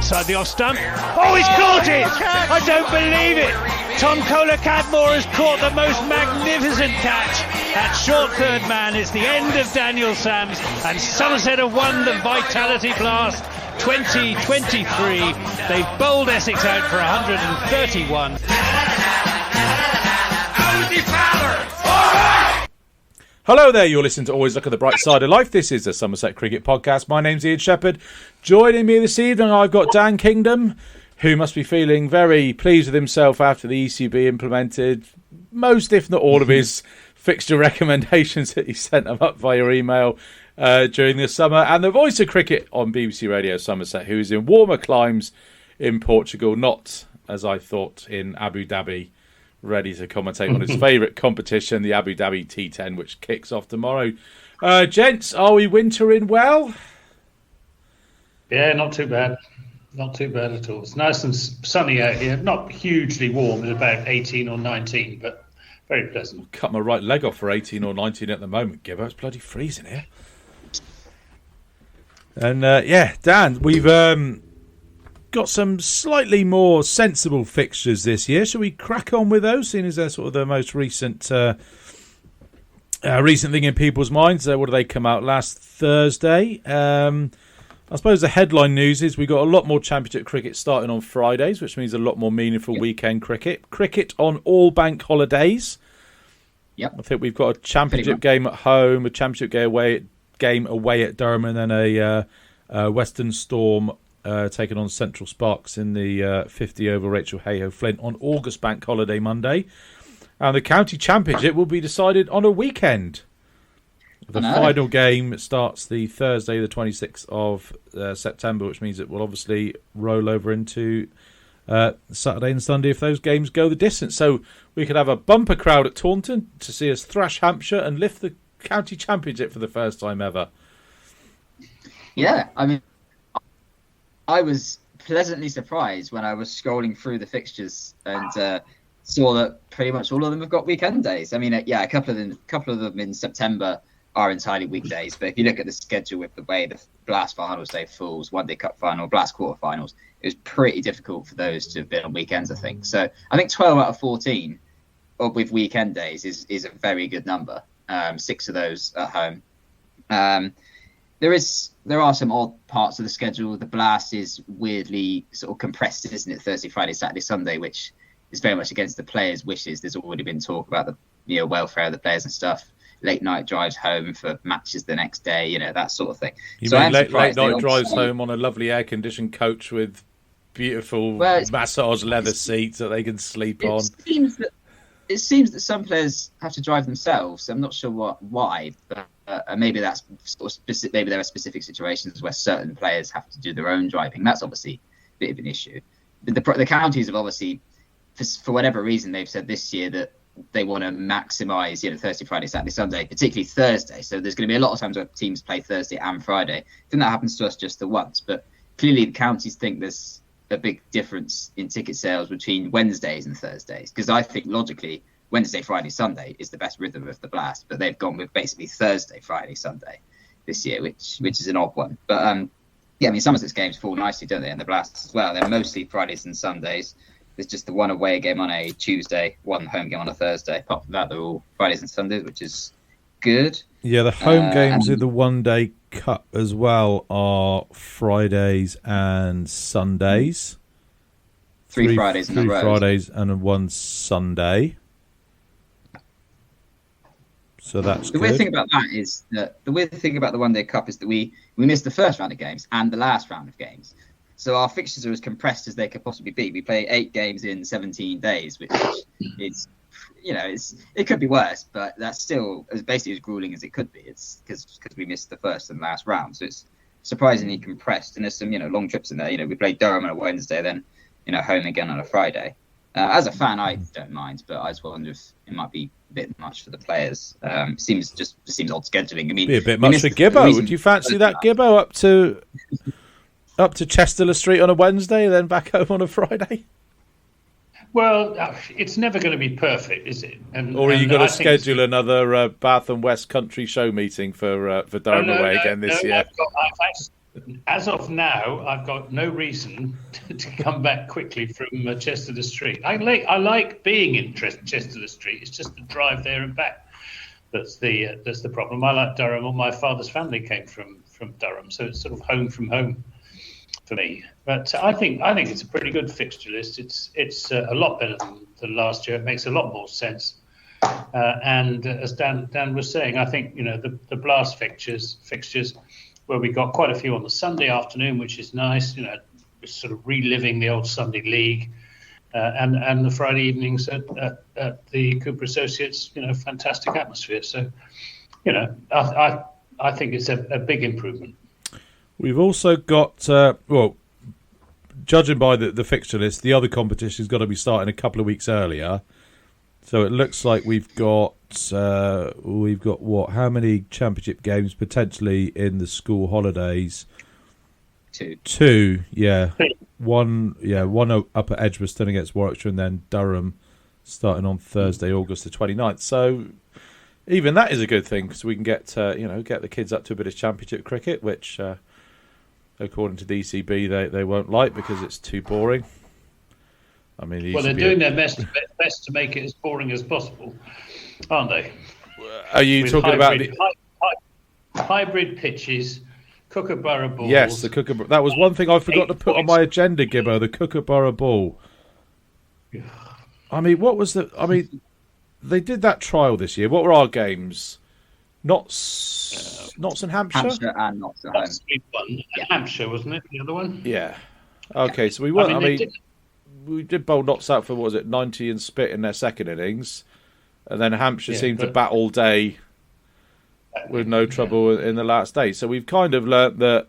outside the off stump. Oh, he's caught it! I don't believe it! Tom Kohler-Cadmore has caught the most magnificent catch at short third man. It's the end of Daniel Sams, and Somerset have won the Vitality Blast 2023. They've bowled Essex out for 131. Hello there, you're listening to Always Look at the Bright Side of Life. This is the Somerset Cricket Podcast. My name's Ian Shepherd. Joining me this evening, I've got Dan Kingdom, who must be feeling very pleased with himself after the ECB implemented most, if not all, of his fixture recommendations that he sent them up via email during the summer. And the voice of cricket on BBC Radio Somerset, who is in warmer climes in Portugal, not, as I thought, in Abu Dhabi, ready to commentate on his favourite competition, the Abu Dhabi T10, which kicks off tomorrow. Gents, are we wintering well? Yeah, not too bad. Not too bad at all. It's nice and sunny out here. Not hugely warm, it's about 18 or 19, but very pleasant. I'll cut my right leg off for 18 or 19 at the moment, Gibbo. It's bloody freezing here. And Dan, we've got some slightly more sensible fixtures this year. Shall we crack on with those, seeing as they're sort of the most recent recent thing in people's minds? What do they come out last Thursday? I suppose the headline news is we got a lot more Championship cricket starting on Fridays, which means a lot more meaningful weekend cricket. Cricket on all bank holidays. Yep. I think we've got a Championship game at home, a Championship game away at Durham, and then a Western Storm taking on Central Sparks in the 50 over Rachel Hayhoe Flint on August Bank Holiday Monday. And the County Championship will be decided on a weekend. The final game starts the Thursday, the 26th of September, which means it will obviously roll over into Saturday and Sunday if those games go the distance. So we could have a bumper crowd at Taunton to see us thrash Hampshire and lift the County Championship for the first time ever. Yeah, I mean, I was pleasantly surprised when I was scrolling through the fixtures and saw that pretty much all of them have got weekend days. I mean, a couple of them in September are entirely weekdays. But if you look at the schedule with the way the Blast finals day falls, One Day Cup final, Blast quarterfinals, it was pretty difficult for those to have been on weekends, I think. So I think 12 out of 14 with weekend days is a very good number. 6 of those at home. There are some odd parts of the schedule. The Blast is weirdly sort of compressed, isn't it? Thursday, Friday, Saturday, Sunday, which is very much against the players' wishes. There's already been talk about the welfare of the players and stuff. Late night drives home for matches the next day, that sort of thing. You mean late night drives home on a lovely air-conditioned coach with beautiful massage leather seats that they can sleep on? It seems that some players have to drive themselves. I'm not sure why, but maybe that's sort of specific. Maybe there are specific situations where certain players have to do their own driving. That's obviously a bit of an issue. The counties have obviously, for whatever reason, they've said this year that they want to maximise, Thursday, Friday, Saturday, Sunday, particularly Thursday. So there's going to be a lot of times where teams play Thursday and Friday. I think that happens to us just the once, but clearly the counties think there's a big difference in ticket sales between Wednesdays and Thursdays, because I think logically Wednesday, Friday, Sunday is the best rhythm of the Blast, but they've gone with basically Thursday, Friday, Sunday this year, which is an odd one. But Somerset's games fall nicely, don't they? And the Blast as well. They're mostly Fridays and Sundays. There's just the one away game on a Tuesday, one home game on a Thursday. Apart from that, they're all Fridays and Sundays, which is good. Yeah, the home games in the One Day Cup as well are Fridays and Sundays. Three Fridays in a row. 3 Fridays and 1 Sunday. So that's the weird thing about that is that the weird thing about the One Day Cup is that we missed the first round of games and the last round of games. So our fixtures are as compressed as they could possibly be. We play 8 games in 17 days, which is, it could be worse, but that's still basically as grueling as it could be. It's because we missed the first and last round, so it's surprisingly compressed. And there's some, long trips in there. We played Durham on a Wednesday, then, home again on a Friday. As a fan, I don't mind, but I just wonder if it might be a bit much for the players. It seems odd scheduling. I mean, be a bit much for Gibbo. Would you fancy that, Gibbo, up to Chester Street on a Wednesday and then back home on a Friday? Well, it's never going to be perfect, is it? Or are you going to schedule another Bath and West Country Show meeting for Durham away again this year? As of now, I've got no reason to come back quickly from Chester Street. I like being in Chester Street. It's just the drive there and back that's the problem. I like Durham. All my father's family came from Durham, so it's sort of home from home for me. But I think it's a pretty good fixture list. It's a lot better than last year. It makes a lot more sense. And as Dan was saying, I think the blast fixtures where we got quite a few on the Sunday afternoon, which is nice. We're sort of reliving the old Sunday league, and the Friday evenings at the Cooper Associates. Fantastic atmosphere. So, I think it's a big improvement. We've also got, judging by the fixture list, the other competition's got to be starting a couple of weeks earlier. So it looks like we've got what? How many championship games potentially in the school holidays? Two, yeah. One up at Edgbaston against Warwickshire, and then Durham starting on Thursday, August the 29th. So even that is a good thing because we can get the kids up to a bit of championship cricket, which according to the ECB they won't like because it's too boring. I mean, they're doing their best to make it as boring as possible, aren't they? Are you talking about the hybrid pitches, Kookaburra balls? Yes, the Kookaburra. That was one thing I forgot to put on my agenda, Gibbo. The Kookaburra ball. I mean, they did that trial this year. What were our games? Notts and Hampshire. Hampshire and Notts at home. Hampshire, wasn't it? The other one. Yeah. Okay, so we won. We did bowl Notts out for 90 and spit in their second innings, and then Hampshire seemed to bat all day with no trouble in the last day. So we've kind of learnt that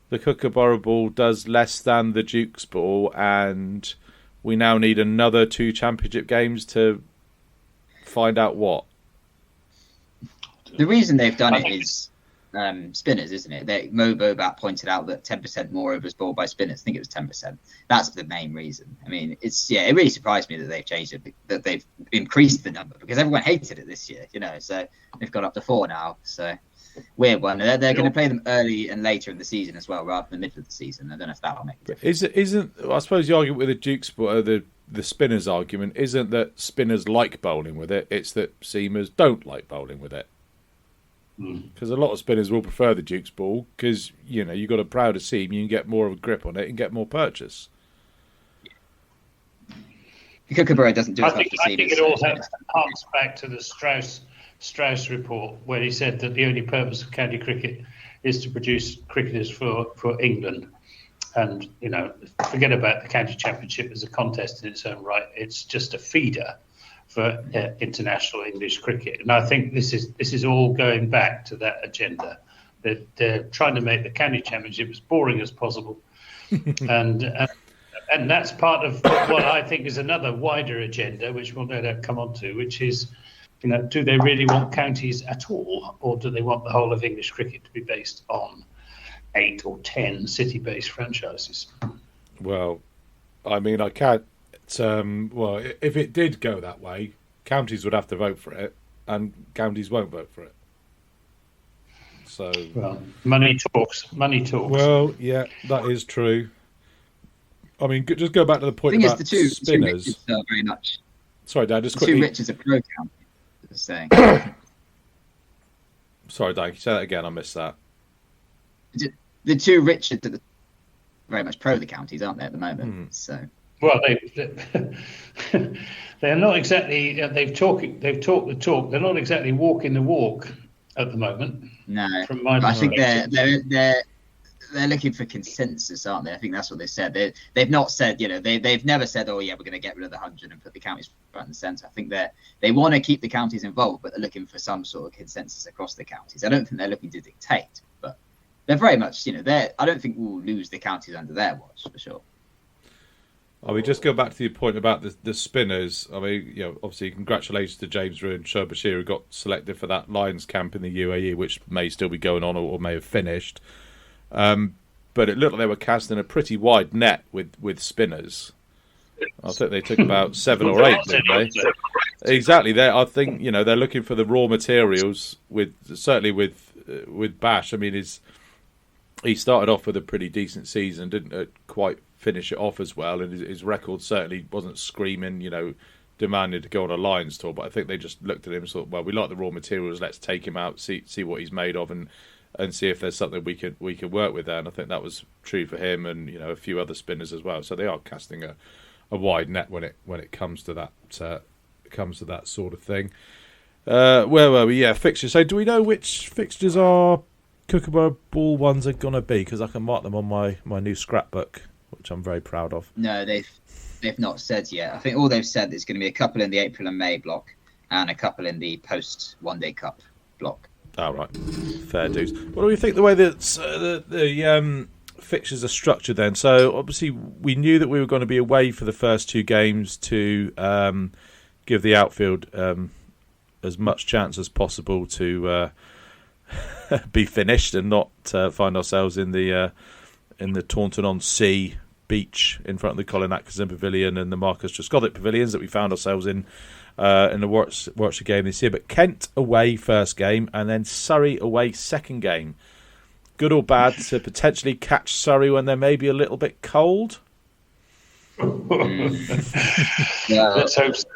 the Kookaburra ball does less than the Duke's ball, and we now need another 2 championship games to find out what. The reason they've done it is spinners, isn't it? Mo Bobat pointed out that 10% more overs bowled by spinners. I think it was 10%. That's the main reason. I mean, it really surprised me that they've changed it, that they've increased the number because everyone hated it this year, so they've got up to 4 now. So weird one. They're going to play them early and later in the season as well, rather than the middle of the season. I don't know if that will make a difference. I suppose the argument with the Duke's the spinners argument isn't that spinners like bowling with it, it's that seamers don't like bowling with it. Because a lot of spinners will prefer the Duke's ball because you've got a prouder seam, you can get more of a grip on it and get more purchase. The Kookaburra doesn't do as much. I think it all harks back to the Strauss report where he said that the only purpose of county cricket is to produce cricketers for England, and forget about the county championship as a contest in its own right. It's just a feeder for international English cricket, and I think this is all going back to that agenda. They're trying to make the county championship as boring as possible, and that's part of what I think is another wider agenda, which we'll no doubt come on to, which is, do they really want counties at all, or do they want the whole of English cricket to be based on 8 or 10 city-based franchises? Well, I mean, I can't. If it did go that way, counties would have to vote for it, and counties won't vote for it. So, money talks. Well, yeah, that is true. I mean, just go back to the point about spinners. The two Richards are very much. Sorry, Dan, just the quickly. Two Richards are pro county. Saying. Sorry, Dan, can you say that again? I missed that. The two Richards are very much pro the counties, aren't they, at the moment? So. Well, they're not exactly. They've talked the talk. They're not exactly walking the walk at the moment. No, from my I think they're looking for consensus, aren't they? I think that's what they said. They've not said, they've never said, oh yeah, we're going to get rid of the 100 and put the counties front and centre. I think they want to keep the counties involved, but they're looking for some sort of consensus across the counties. I don't think they're looking to dictate, but they're very much, I don't think we'll lose the counties under their watch for sure. I mean, just go back to your point about the spinners. I mean, obviously, congratulations to James Rew and Sherbashir who got selected for that Lions camp in the UAE, which may still be going on or may have finished. But it looked like they were casting a pretty wide net with spinners. I think they took about 7 or 8, didn't they? Exactly. I think they're looking for the raw materials. Certainly with Bash. I mean, he started off with a pretty decent season, didn't quite finish it off as well, and his record certainly wasn't screaming, demanded to go on a Lions tour. But I think they just looked at him and thought, well, we like the raw materials, let's take him out, see what he's made of, and see if there's something we could work with there. And I think that was true for him and a few other spinners as well. So they are casting a wide net when it comes to that sort of thing. Where were we? Yeah, fixtures. So do we know which fixtures our Kookaburra Ball ones are going to be? Because I can mark them on my new scrapbook, which I'm very proud of. No, they've not said yet. I think all they've said is going to be a couple in the April and May block and a couple in the post One Day Cup block. Oh, right. Fair dues. What do we think the way that the fixtures are structured then? So obviously we knew that we were going to be away for the first 2 games to give the outfield as much chance as possible to be finished and not find ourselves in the Taunton on Sea beach in front of the Colin Atkinson Pavilion and the Marcus Truscothick Pavilions that we found ourselves in the Warwickshire game this year. But Kent away first game and then Surrey away second game. Good or bad to potentially catch Surrey when they're maybe a little bit cold? Let's hope so.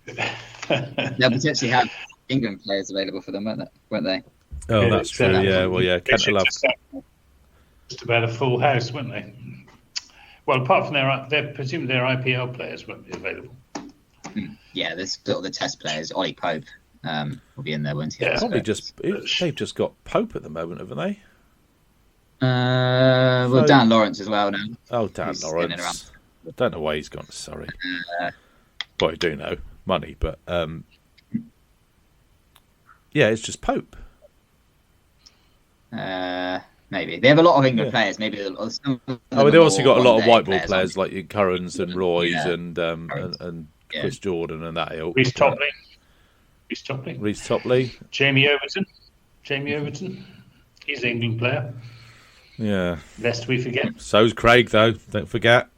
They'll potentially have England players available for them, won't they? Oh, Yeah, that's true. Yeah, well, yeah. Kent will have just about a full house, won't they? Well, apart from their presumably their IPL players won't be available. Yeah, there's sort of the test players. Ollie Pope will be in there, won't he? Yeah. probably they've just got Pope at the moment, haven't they? Well, Dan Lawrence as well now. Oh, Dan He's Lawrence. in and around. I don't know why he's gone to Surrey. Well, I do know money, but yeah, it's just Pope. Maybe they have a lot of England players. Maybe some of them They also got a lot of white ball players players like your Currans and Roys Yeah. and Chris Jordan and that ilk. Reece Topley. Reece Topley. Jamie Overton. He's an England player. Yeah. Lest we forget. So's Craig, though. Don't forget.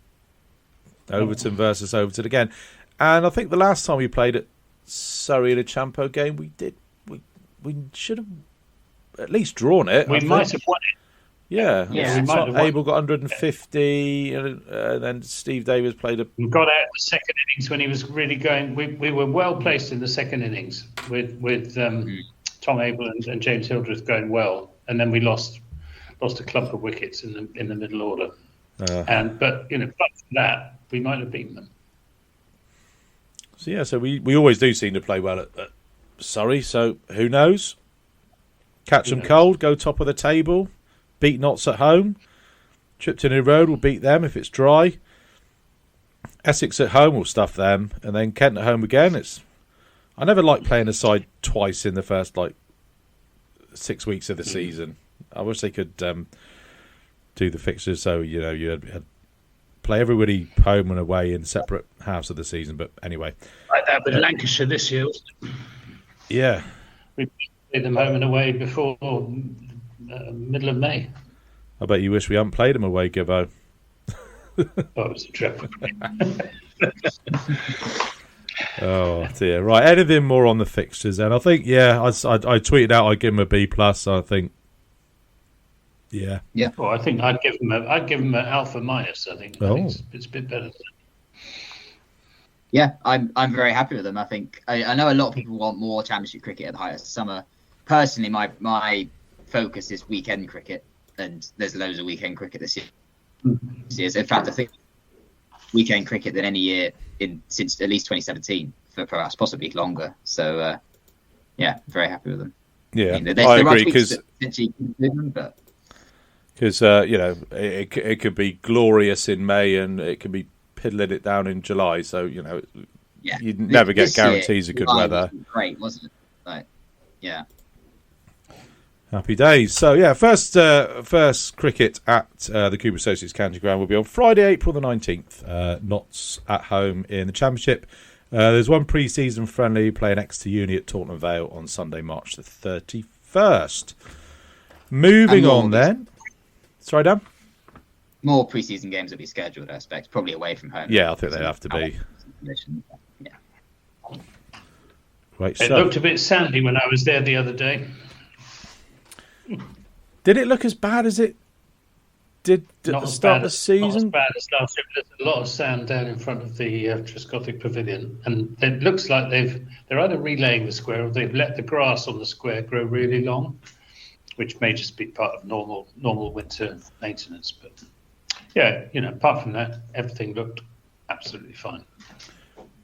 Overton versus Overton again. And I think the last time we played at Surrey in a Champo game, we should have at least drawn it. We might have won it. Yeah. Yeah, we might have won. Abel got 150, and then Steve Davis played a... We got out in the second innings when he was really going. We were well placed in the second innings with Tom Abel and James Hildreth going well, and then we lost a clump of wickets in the middle order. But apart from that, we might have beaten them. So we always do seem to play well at Surrey. So who knows? Catch them cold, go top of the table, beat Notts at home. Tripton Road will beat them if it's dry. Essex at home will stuff them, and then Kent at home again. I never like playing a side twice in the first 6 weeks of the season. I wish they could do the fixtures so you had play everybody home and away in separate halves of the season. But anyway, Like that with Lancashire this year. Yeah. We played them home and away before middle of May. I bet you wish we hadn't played them away, Gibbo. Oh, it was a dreadful game. Oh dear. Right, anything more on the fixtures? And I think, I tweeted out I'd give them a B+. I think, yeah. Well, I think I'd give them an alpha minus. I think it's a bit better than that. Yeah, I'm very happy with them. I think I know a lot of people want more Championship cricket at the height of summer. Personally, my focus is weekend cricket, and there's loads of weekend cricket this year. In fact, I think weekend cricket than any year since at least 2017 for us, possibly longer. So, very happy with them. Yeah, I agree because it could be glorious in May and it could be piddling it down in July. So you'd never get guarantees of good weather. Great, wasn't it? Happy days. So first cricket at the Cooper Associates County Ground will be on Friday, April the 19th. Notts at home in the Championship. There's one pre-season friendly playing Exeter Uni at Taunton Vale on Sunday, March the 31st. Moving on then. Sorry, Dan? More pre-season games will be scheduled, I expect, probably away from home. Yeah, I think they have to be. Yeah. Great It stuff. looked a bit sandy when I was there the other day. Did it look as bad as it did at Not the as start bad of the season. Not as bad as last year, but there's a lot of sand down in front of the Trescothick Pavilion, and it looks like they're either relaying the square or they've let the grass on the square grow really long, which may just be part of normal winter maintenance. But yeah, apart from that, everything looked absolutely fine.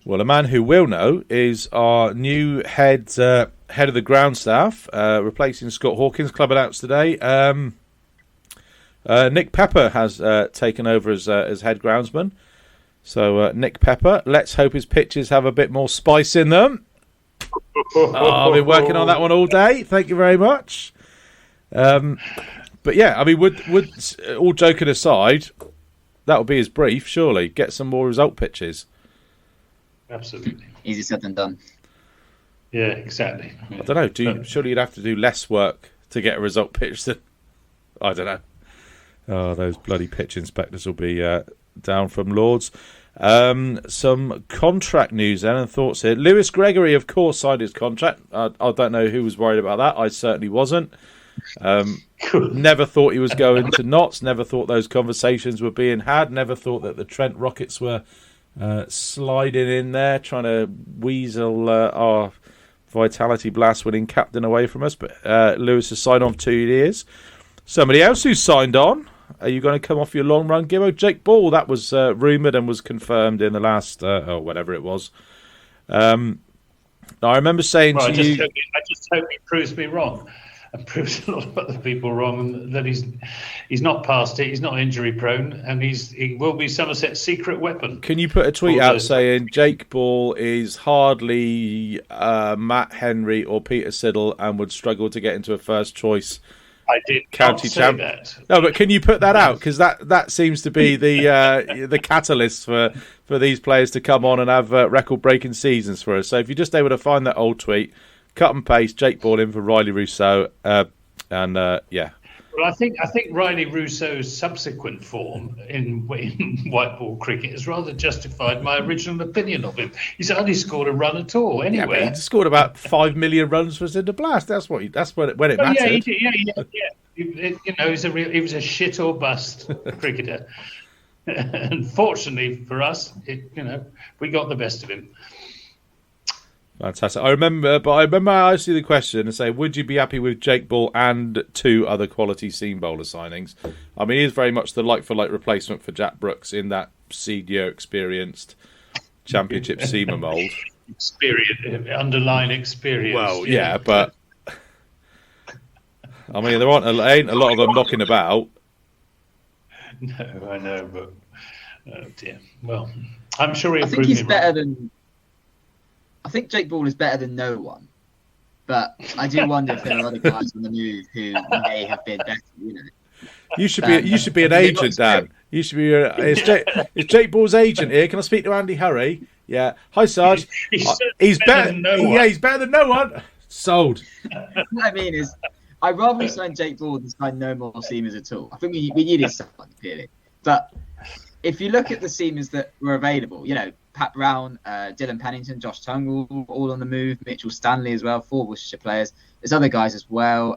Well, a man who will know is our new head of the ground staff, replacing Scott Hawkins. Club announced today. Nick Pepper has taken over as head groundsman. So Nick Pepper, let's hope his pitches have a bit more spice in them. I've been working on that one all day. Thank you very much. But yeah, I mean, would all joking aside, that would be his brief. Surely get some more result pitches. Absolutely. Easier said than done. Yeah, exactly. I don't know. Surely you'd have to do less work to get a result pitch than... I don't know. Oh, those bloody pitch inspectors will be down from Lords. Some contract news then and thoughts here. Lewis Gregory, of course, signed his contract. I don't know who was worried about that. I certainly wasn't. Never thought he was going to Notts. Never thought those conversations were being had. Never thought that the Trent Rockets were sliding in there, trying to weasel our Vitality Blast winning captain away from us. But Lewis has signed on 2 years. Somebody else who's signed on. Are you going to come off your long run, Gibbo? Jake Ball, that was rumoured and was confirmed in the last, whatever it was. Now, I remember saying to you... I just hope he proves me wrong and proves a lot of other people wrong, that he's not past it, he's not injury prone, and he will be Somerset's secret weapon. Can you put a tweet out saying Jake Ball is hardly Matt Henry or Peter Siddle and would struggle to get into a first choice I did county not say champ? that. No, but can you put that out? Because that seems to be the catalyst for these players to come on and have record-breaking seasons for us. So if you're just able to find that old tweet, cut and paste Jake Ball in for Riley Rousseau, and yeah. Well, I think Riley Rousseau's subsequent form in white ball cricket has rather justified my original opinion of him. He's only scored a run at all anyway. Yeah, he scored about 5 million runs for us in the Blast. That's when it mattered. Yeah, he did, yeah. He was a shit or bust cricketer. Unfortunately for us, we got the best of him. Fantastic. I remember I asked you the question and say, would you be happy with Jake Ball and 2 other quality seam bowler signings? I mean, he is very much the like-for-like replacement for Jack Brooks in that senior experienced championship seamer mould. Underline experience. Well, yeah, but I mean, there ain't a lot of them knocking about. No, I know, but oh dear. Well, I'm sure he'll I think prove he's me better wrong. than... I think Jake Ball is better than no one, but I do wonder if there are other guys on the move who may have been better. You should be an agent, Dan. You should be. Is Jake Ball's agent here? Can I speak to Andy Hurry? Yeah. Hi, Sarge. He's better than no one. Yeah, he's better than no one. Sold. What I mean is, I'd rather we sign Jake Ball than sign no more seamers at all. I think we needed someone, clearly. But if you look at the seamers that were available, Pat Brown, Dylan Pennington, Josh Tungle, all on the move. Mitchell Stanley as well, 4 Worcestershire players. There's other guys as well.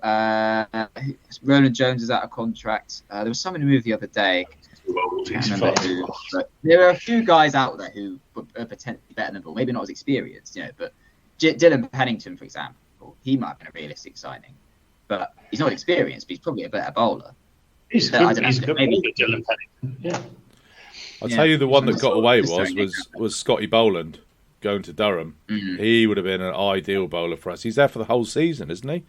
Roland Jones is out of contract. There was someone who moved the other day. But there are a few guys out there who are potentially better than Ball. Maybe not as experienced, but Dylan Pennington, for example, he might have been a realistic signing. But he's not experienced, but he's probably a better bowler. He's good bowler, Dylan Pennington. Yeah. I'll tell you the one that got away was Scotty Boland going to Durham. Mm-hmm. He would have been an ideal bowler for us. He's there for the whole season, isn't he?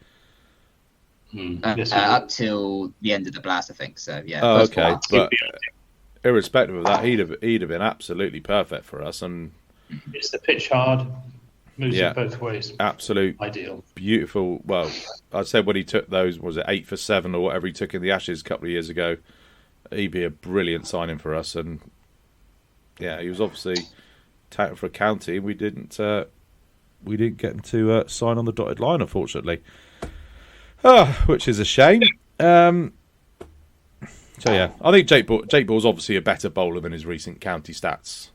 Up till the end of the Blast, I think. So yeah. Oh, okay. But irrespective of that, he'd have been absolutely perfect for us. And it's the pitch hard, moves it both ways. Absolute ideal, beautiful. Well, I'd say when he took those, was it 8 for 7 or whatever he took in the Ashes a couple of years ago, he'd be a brilliant signing for us. And yeah, he was obviously touted for a county. We didn't get him to sign on the dotted line, unfortunately. Which is a shame. So yeah, I think Jake Ball's obviously a better bowler than his recent county stats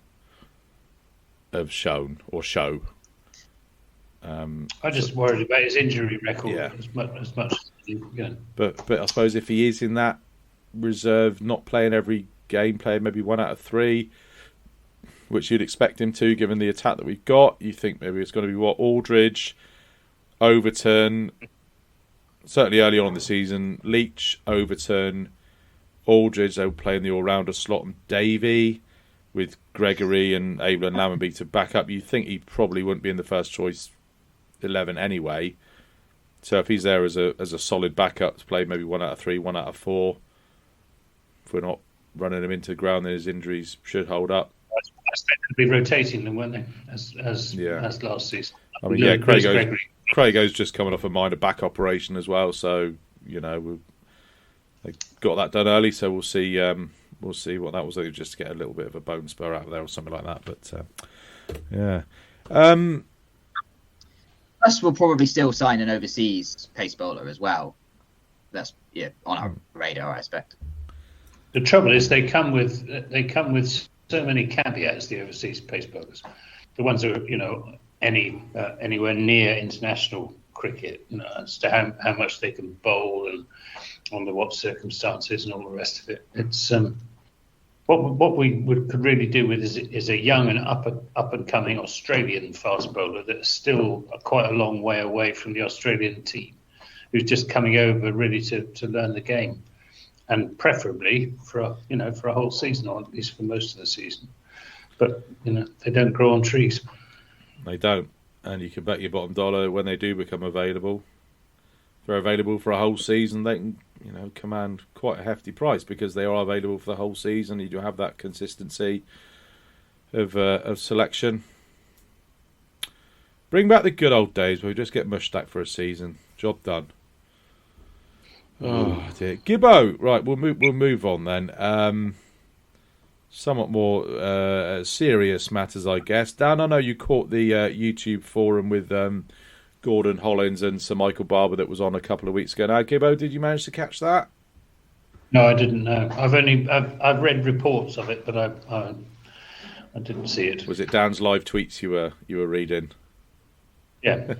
have shown or show. I'm just worried about his injury record as much as But I suppose if he is in that reserve, not playing every game, playing maybe 1 out of 3, which you'd expect him to, given the attack that we've got. You think maybe it's going to be Aldridge, Overton, certainly early on in the season, Leach, Overton, Aldridge, they'll play in the all-rounder slot, and Davey, with Gregory and Abel and Lammonby to back up. You think he probably wouldn't be in the first choice 11 anyway. So if he's there as a solid backup to play maybe 1 out of 3, 1 out of 4, if we're not running him into the ground, then his injuries should hold up. I expect to be rotating them, weren't they? As last season. I mean, Crago's just coming off a minor back operation as well, so they got that done early. So we'll see. We'll see what that was like, just to get a little bit of a bone spur out of there or something like that. But yeah. Plus, we'll probably still sign an overseas pace bowler as well. That's on our radar, I expect. The trouble is they come with so many caveats. The overseas pace bowlers, the ones who are anywhere near international cricket, as to how much they can bowl and under what circumstances and all the rest of it. It's what we could really do with is a young and up and coming Australian fast bowler that's still quite a long way away from the Australian team, who's just coming over really to learn the game, and preferably for a whole season, or at least for most of the season. But they don't grow on trees. They don't, and you can bet your bottom dollar when they do become available. If they're available for a whole season, they can command quite a hefty price, because they are available for the whole season. You do have that consistency of selection. Bring back the good old days where we just get mushstacked for a season. Job done. Oh dear, Gibbo. Right, we'll move on then. Somewhat more serious matters, I guess. Dan, I know you caught the YouTube forum with Gordon Hollins and Sir Michael Barber that was on a couple of weeks ago. Now, Gibbo, did you manage to catch that? No, I didn't know. I've read reports of it, but I didn't see it. Was it Dan's live tweets you were reading? Yeah.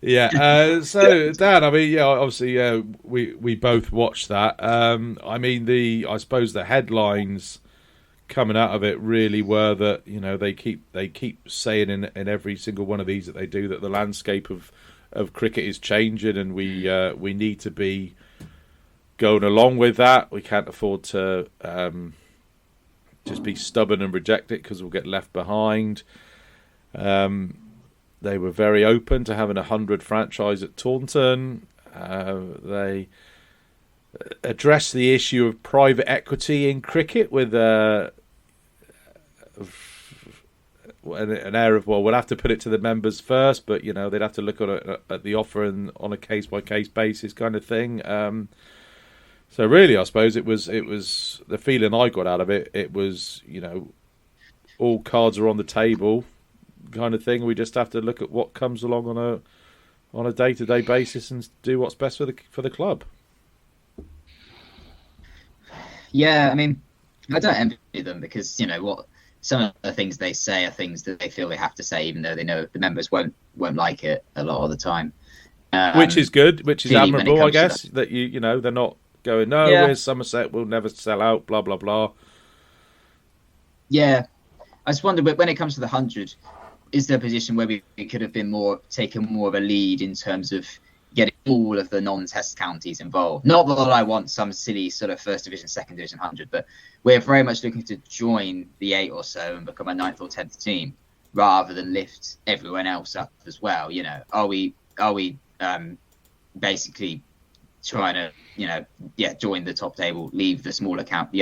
Yeah. So Dan, I mean, obviously, we both watched that. I mean, I suppose the headlines coming out of it really were that they keep saying in every single one of these that they do, that the landscape of cricket is changing, and we need to be going along with that. We can't afford to just be stubborn and reject it, because we'll get left behind. They were very open to having 100 franchise at Taunton. They addressed the issue of private equity in cricket with an air of, well, we'll have to put it to the members first, but they'd have to look at the offer and on a case by case basis kind of thing. So really, I suppose it was the feeling I got out of it. It was all cards are on the table kind of thing. We just have to look at what comes along on a day-to-day basis and do what's best for the club. Yeah, I mean, I don't envy them, because some of the things they say are things that they feel they have to say, even though they know the members won't like it a lot of the time. Which is good, which is admirable, I guess, that they're not going, where's Somerset, we'll never sell out, blah blah blah. Yeah, I just wonder, when it comes to the 100, is there a position where we could have been taken more of a lead in terms of getting all of the non-test counties involved? Not that I want some silly sort of first division, second division 100, but we're very much looking to join the 8 or so and become a 9th or 10th team, rather than lift everyone else up as well. Are we basically trying to join the top table, leave the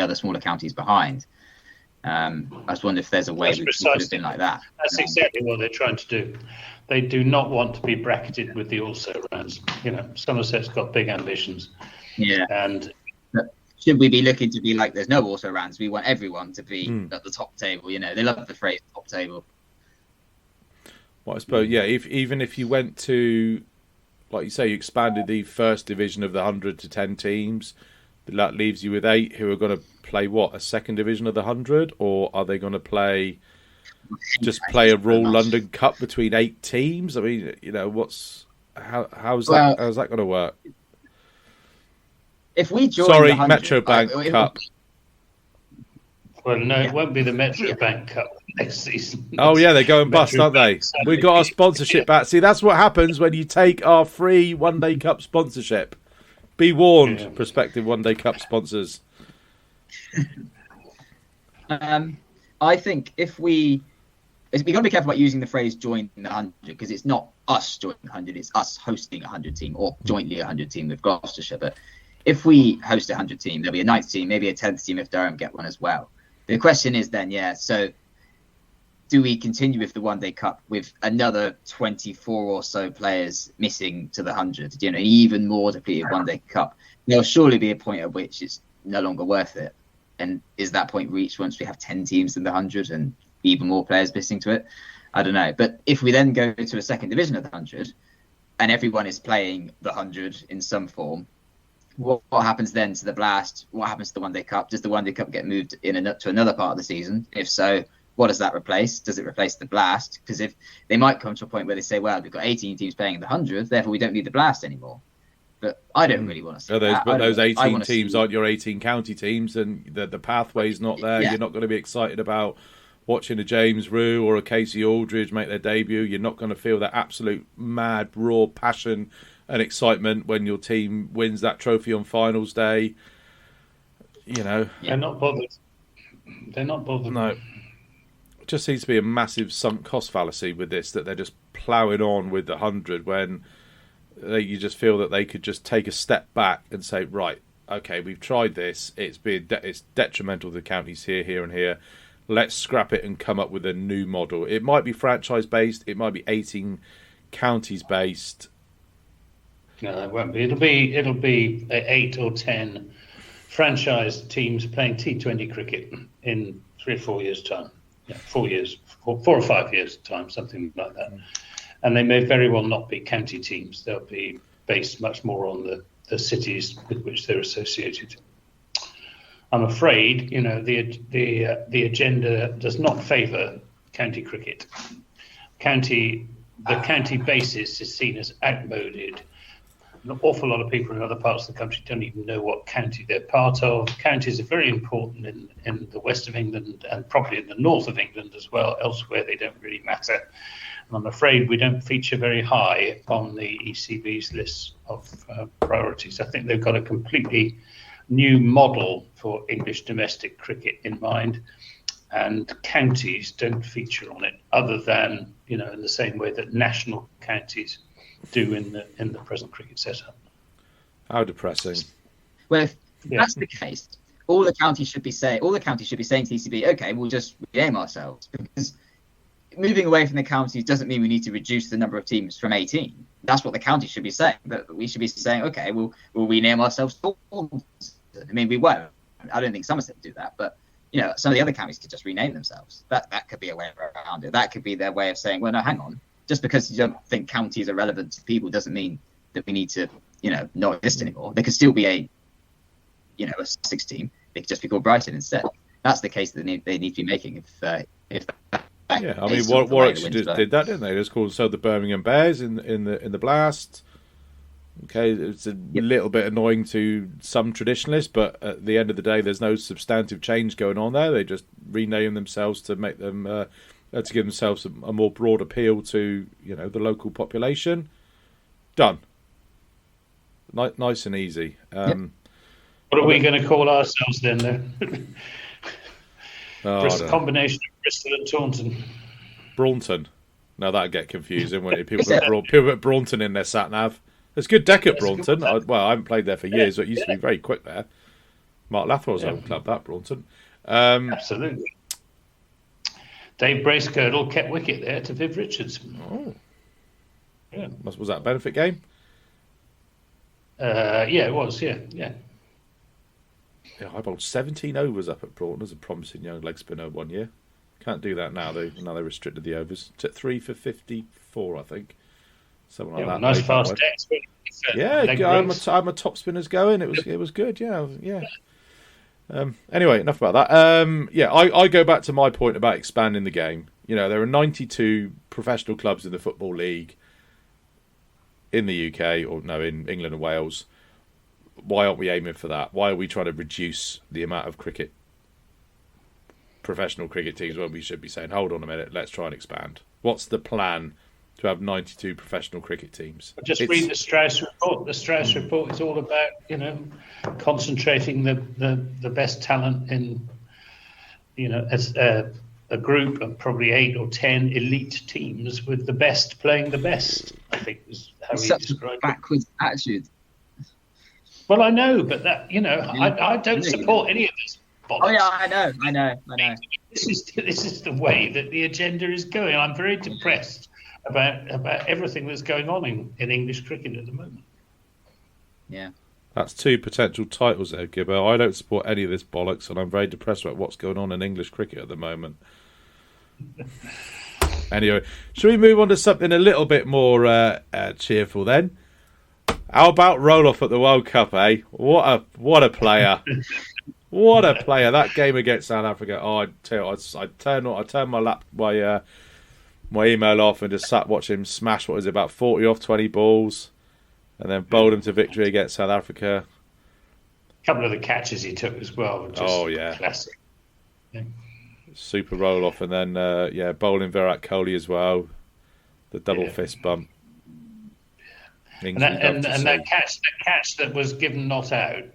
other smaller counties behind? I just wonder if there's a way we could have been like that. That's exactly what they're trying to do. They do not want to be bracketed with the also rounds. Somerset's got big ambitions. Yeah. And should we be looking to be like, there's no also rounds? We want everyone to be at the top table. They love the phrase top table. Well, I suppose, yeah. Even if you went to, like you say, you expanded the first division of the 100 to 10 teams, that leaves you with 8 who are going to play a second division of the 100, or are they going to play a Royal London Cup between 8 teams? I mean, how's that going to work? If we join Sorry, the 100, Metro Bank Cup. Well, no, it won't be the Metro Bank Cup next season. Oh, yeah, they're going bust, Metro aren't they? Bank, We got our sponsorship back. See, that's what happens when you take our free One Day Cup sponsorship. Be warned, prospective One Day Cup sponsors. I think we've got to be careful about using the phrase join the 100, because it's not us joining the 100, it's us hosting a 100 team or jointly a 100 team with Gloucestershire. But if we host a 100 team, there'll be a 9th team, maybe a 10th team if Durham get one as well. The question is then, so do we continue with the One Day Cup with another 24 or so players missing to the 100? Even more depleted One Day Cup. There'll surely be a point at which it's no longer worth it. And is that point reached once we have 10 teams in the 100 and even more players missing to it? I don't know. But if we then go to a second division of the 100 and everyone is playing the 100 in some form, what happens then to the Blast? What happens to the One Day Cup? Does the One Day Cup get moved to another part of the season? If so, what does that replace? Does it replace the Blast? Because if they might come to a point where they say, well, we've got 18 teams playing in the 100, therefore we don't need the Blast anymore. But I don't really want to see that. But those 18 teams aren't your 18 county teams, and the pathway's not there. Yeah. You're not going to be excited about watching a James Rue or a Casey Aldridge make their debut. You're not going to feel that absolute mad, raw passion and excitement when your team wins that trophy on finals day. They're not bothered. No. It just seems to be a massive sunk cost fallacy with this, that they're just ploughing on with the 100 when you just feel that they could just take a step back and say, right, okay, we've tried this. It's detrimental to the counties here and here. Let's scrap it and come up with a new model. It might be franchise based. It might be 18 counties based. No, it won't be. It'll be 8 or 10 franchise teams playing T20 cricket in 3 or 4 years' time. Yeah, 4 years, 4 or 5 years' time, something like that. And they may very well not be county teams. They'll be based much more on the cities with which they're associated. I'm afraid, the agenda does not favour county cricket. The county basis is seen as outmoded. An awful lot of people in other parts of the country don't even know what county they're part of. Counties are very important in the west of England and probably in the north of England as well. Elsewhere, they don't really matter. And I'm afraid we don't feature very high on the ECB's list of priorities. I think they've got a completely new model for English domestic cricket in mind, and counties don't feature on it other than, in the same way that national counties do in the present cricket setup. How depressing. Well, if that's the case, all the counties should be saying to ECB, okay, we'll just rename ourselves, because moving away from the counties doesn't mean we need to reduce the number of teams from 18. That's what the counties should be saying. But we should be saying, okay, we'll rename ourselves Taunton. I mean, we won't. I don't think Somerset would do that, but some of the other counties could just rename themselves. That could be a way around it. That could be their way of saying, well, no, hang on. Just because you don't think counties are relevant to people doesn't mean that we need to, not exist anymore. There could still be a Sussex team. They could just be called Brighton instead. That's the case that they need to be making if. Yeah, I mean, Warwickshire just did that, didn't they? It was called the Birmingham Bears in the Blast. Okay, it's a little bit annoying to some traditionalists, but at the end of the day, there's no substantive change going on there. They just rename themselves to make them to give themselves a more broad appeal to the local population. Done. Nice and easy. What are we going to call ourselves then? A combination of Bristol and Taunton. Braunton. Now that'd get confusing when people put Braunton in their sat nav. There's good deck at Braunton. I haven't played there for years, but it used to be very quick there. Mark Lathwell's old club, that Braunton. Absolutely. Dave Bracegirdle kept wicket there to Viv Richards. Oh. Yeah. Was that a benefit game? Yeah, it was. Yeah. Yeah, I bowled 17 overs up at Broughton as a promising young leg spinner one year. Can't do that now. They restricted the overs. Took 3 for 54, I think. Something like that. Nice fast decks. Yeah, I'm a top spinners going. It was good. Yeah. Anyway, enough about that. I go back to my point about expanding the game. There are 92 professional clubs in the Football League in the UK, in England and Wales. why aren't we aiming for that? Why are we trying to reduce the amount of professional cricket teams when we should be saying, hold on a minute, let's try and expand? What's the plan to have 92 professional cricket teams? Read the Strauss report. The Strauss report is all about, concentrating the best talent in, as a group of probably 8 or 10 elite teams with the best playing the best, I think is how he described it. Backwards attitude. Well, I know, but that, I don't support any of this bollocks. Oh yeah, I know. This is the way that the agenda is going. I'm very depressed about everything that's going on in English cricket at the moment. Yeah. That's 2 potential titles there, Gibbo. I don't support any of this bollocks, and I'm very depressed about what's going on in English cricket at the moment. Anyway, should we move on to something a little bit more cheerful then? How about Roloff at the World Cup, eh? What a player! What a player! That game against South Africa. Oh, I tell you, I turned my email off and just sat watching him smash. What was it, about 40 off 20 balls, and then bowled him to victory against South Africa. A couple of the catches he took as well. Just classic. Yeah. Super roll off, and then bowling Virat Kohli as well. The double fist bump. And that catch that was given not out,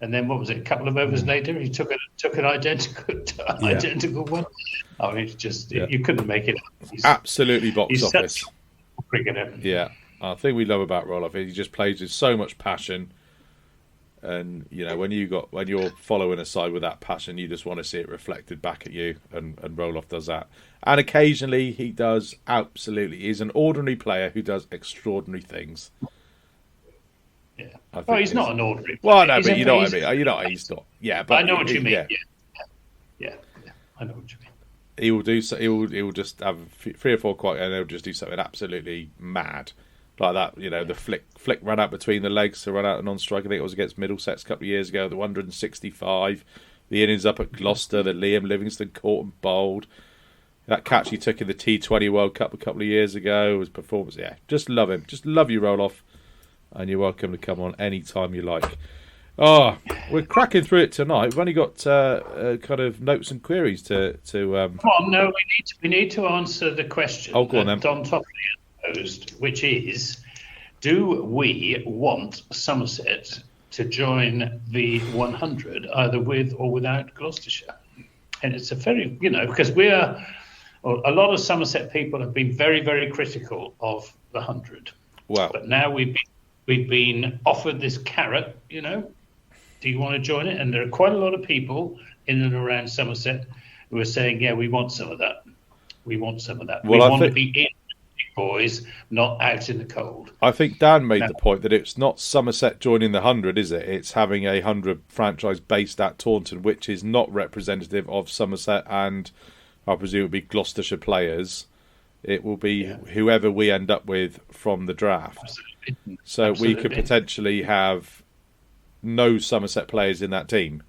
and then what was it? A couple of overs later, he took an identical one. I mean, it's just you couldn't make it up. Absolutely box office. Such a cricketer. Yeah, I think we love about Roloff. He just plays with so much passion. And when you're following a side with that passion, you just want to see it reflected back at you, and Roloff does that. And occasionally he does absolutely. He's an ordinary player who does extraordinary things. Yeah. He's not an ordinary player. Well, no, but you know what I mean. He's not. Yeah, but I know what you mean. Yeah. I know what you mean. He will do so. He will just have 3 or 4 quite, and he'll just do something absolutely mad. Like that, the flick run out between the legs to run out a non-strike. I think it was against Middlesex a couple of years ago, the 165. The innings up at Gloucester that Liam Livingstone caught and bowled. That catch he took in the T20 World Cup a couple of years ago was performance. Yeah, just love him. Just love you, Roloff. And you're welcome to come on any time you like. Oh, we're cracking through it tonight. We've only got kind of notes and queries to. Well, no, we need to answer the question go on, then. Don Topley posed, which is, do we want Somerset to join the 100 either with or without Gloucestershire? And it's a very, because a lot of Somerset people have been very, very critical of the 100. Wow. But now we've been offered this carrot, do you want to join it? And there are quite a lot of people in and around Somerset who are saying, yeah, we want some of that. We want some of that. Well, we want to be in, boys, not out in the cold. I think Dan made the point that it's not Somerset joining the 100, is it? It's having a 100 franchise based at Taunton, which is not representative of Somerset and I presume it will be Gloucestershire players. It will be whoever we end up with from the draft. Absolutely. So we could potentially have no Somerset players in that team,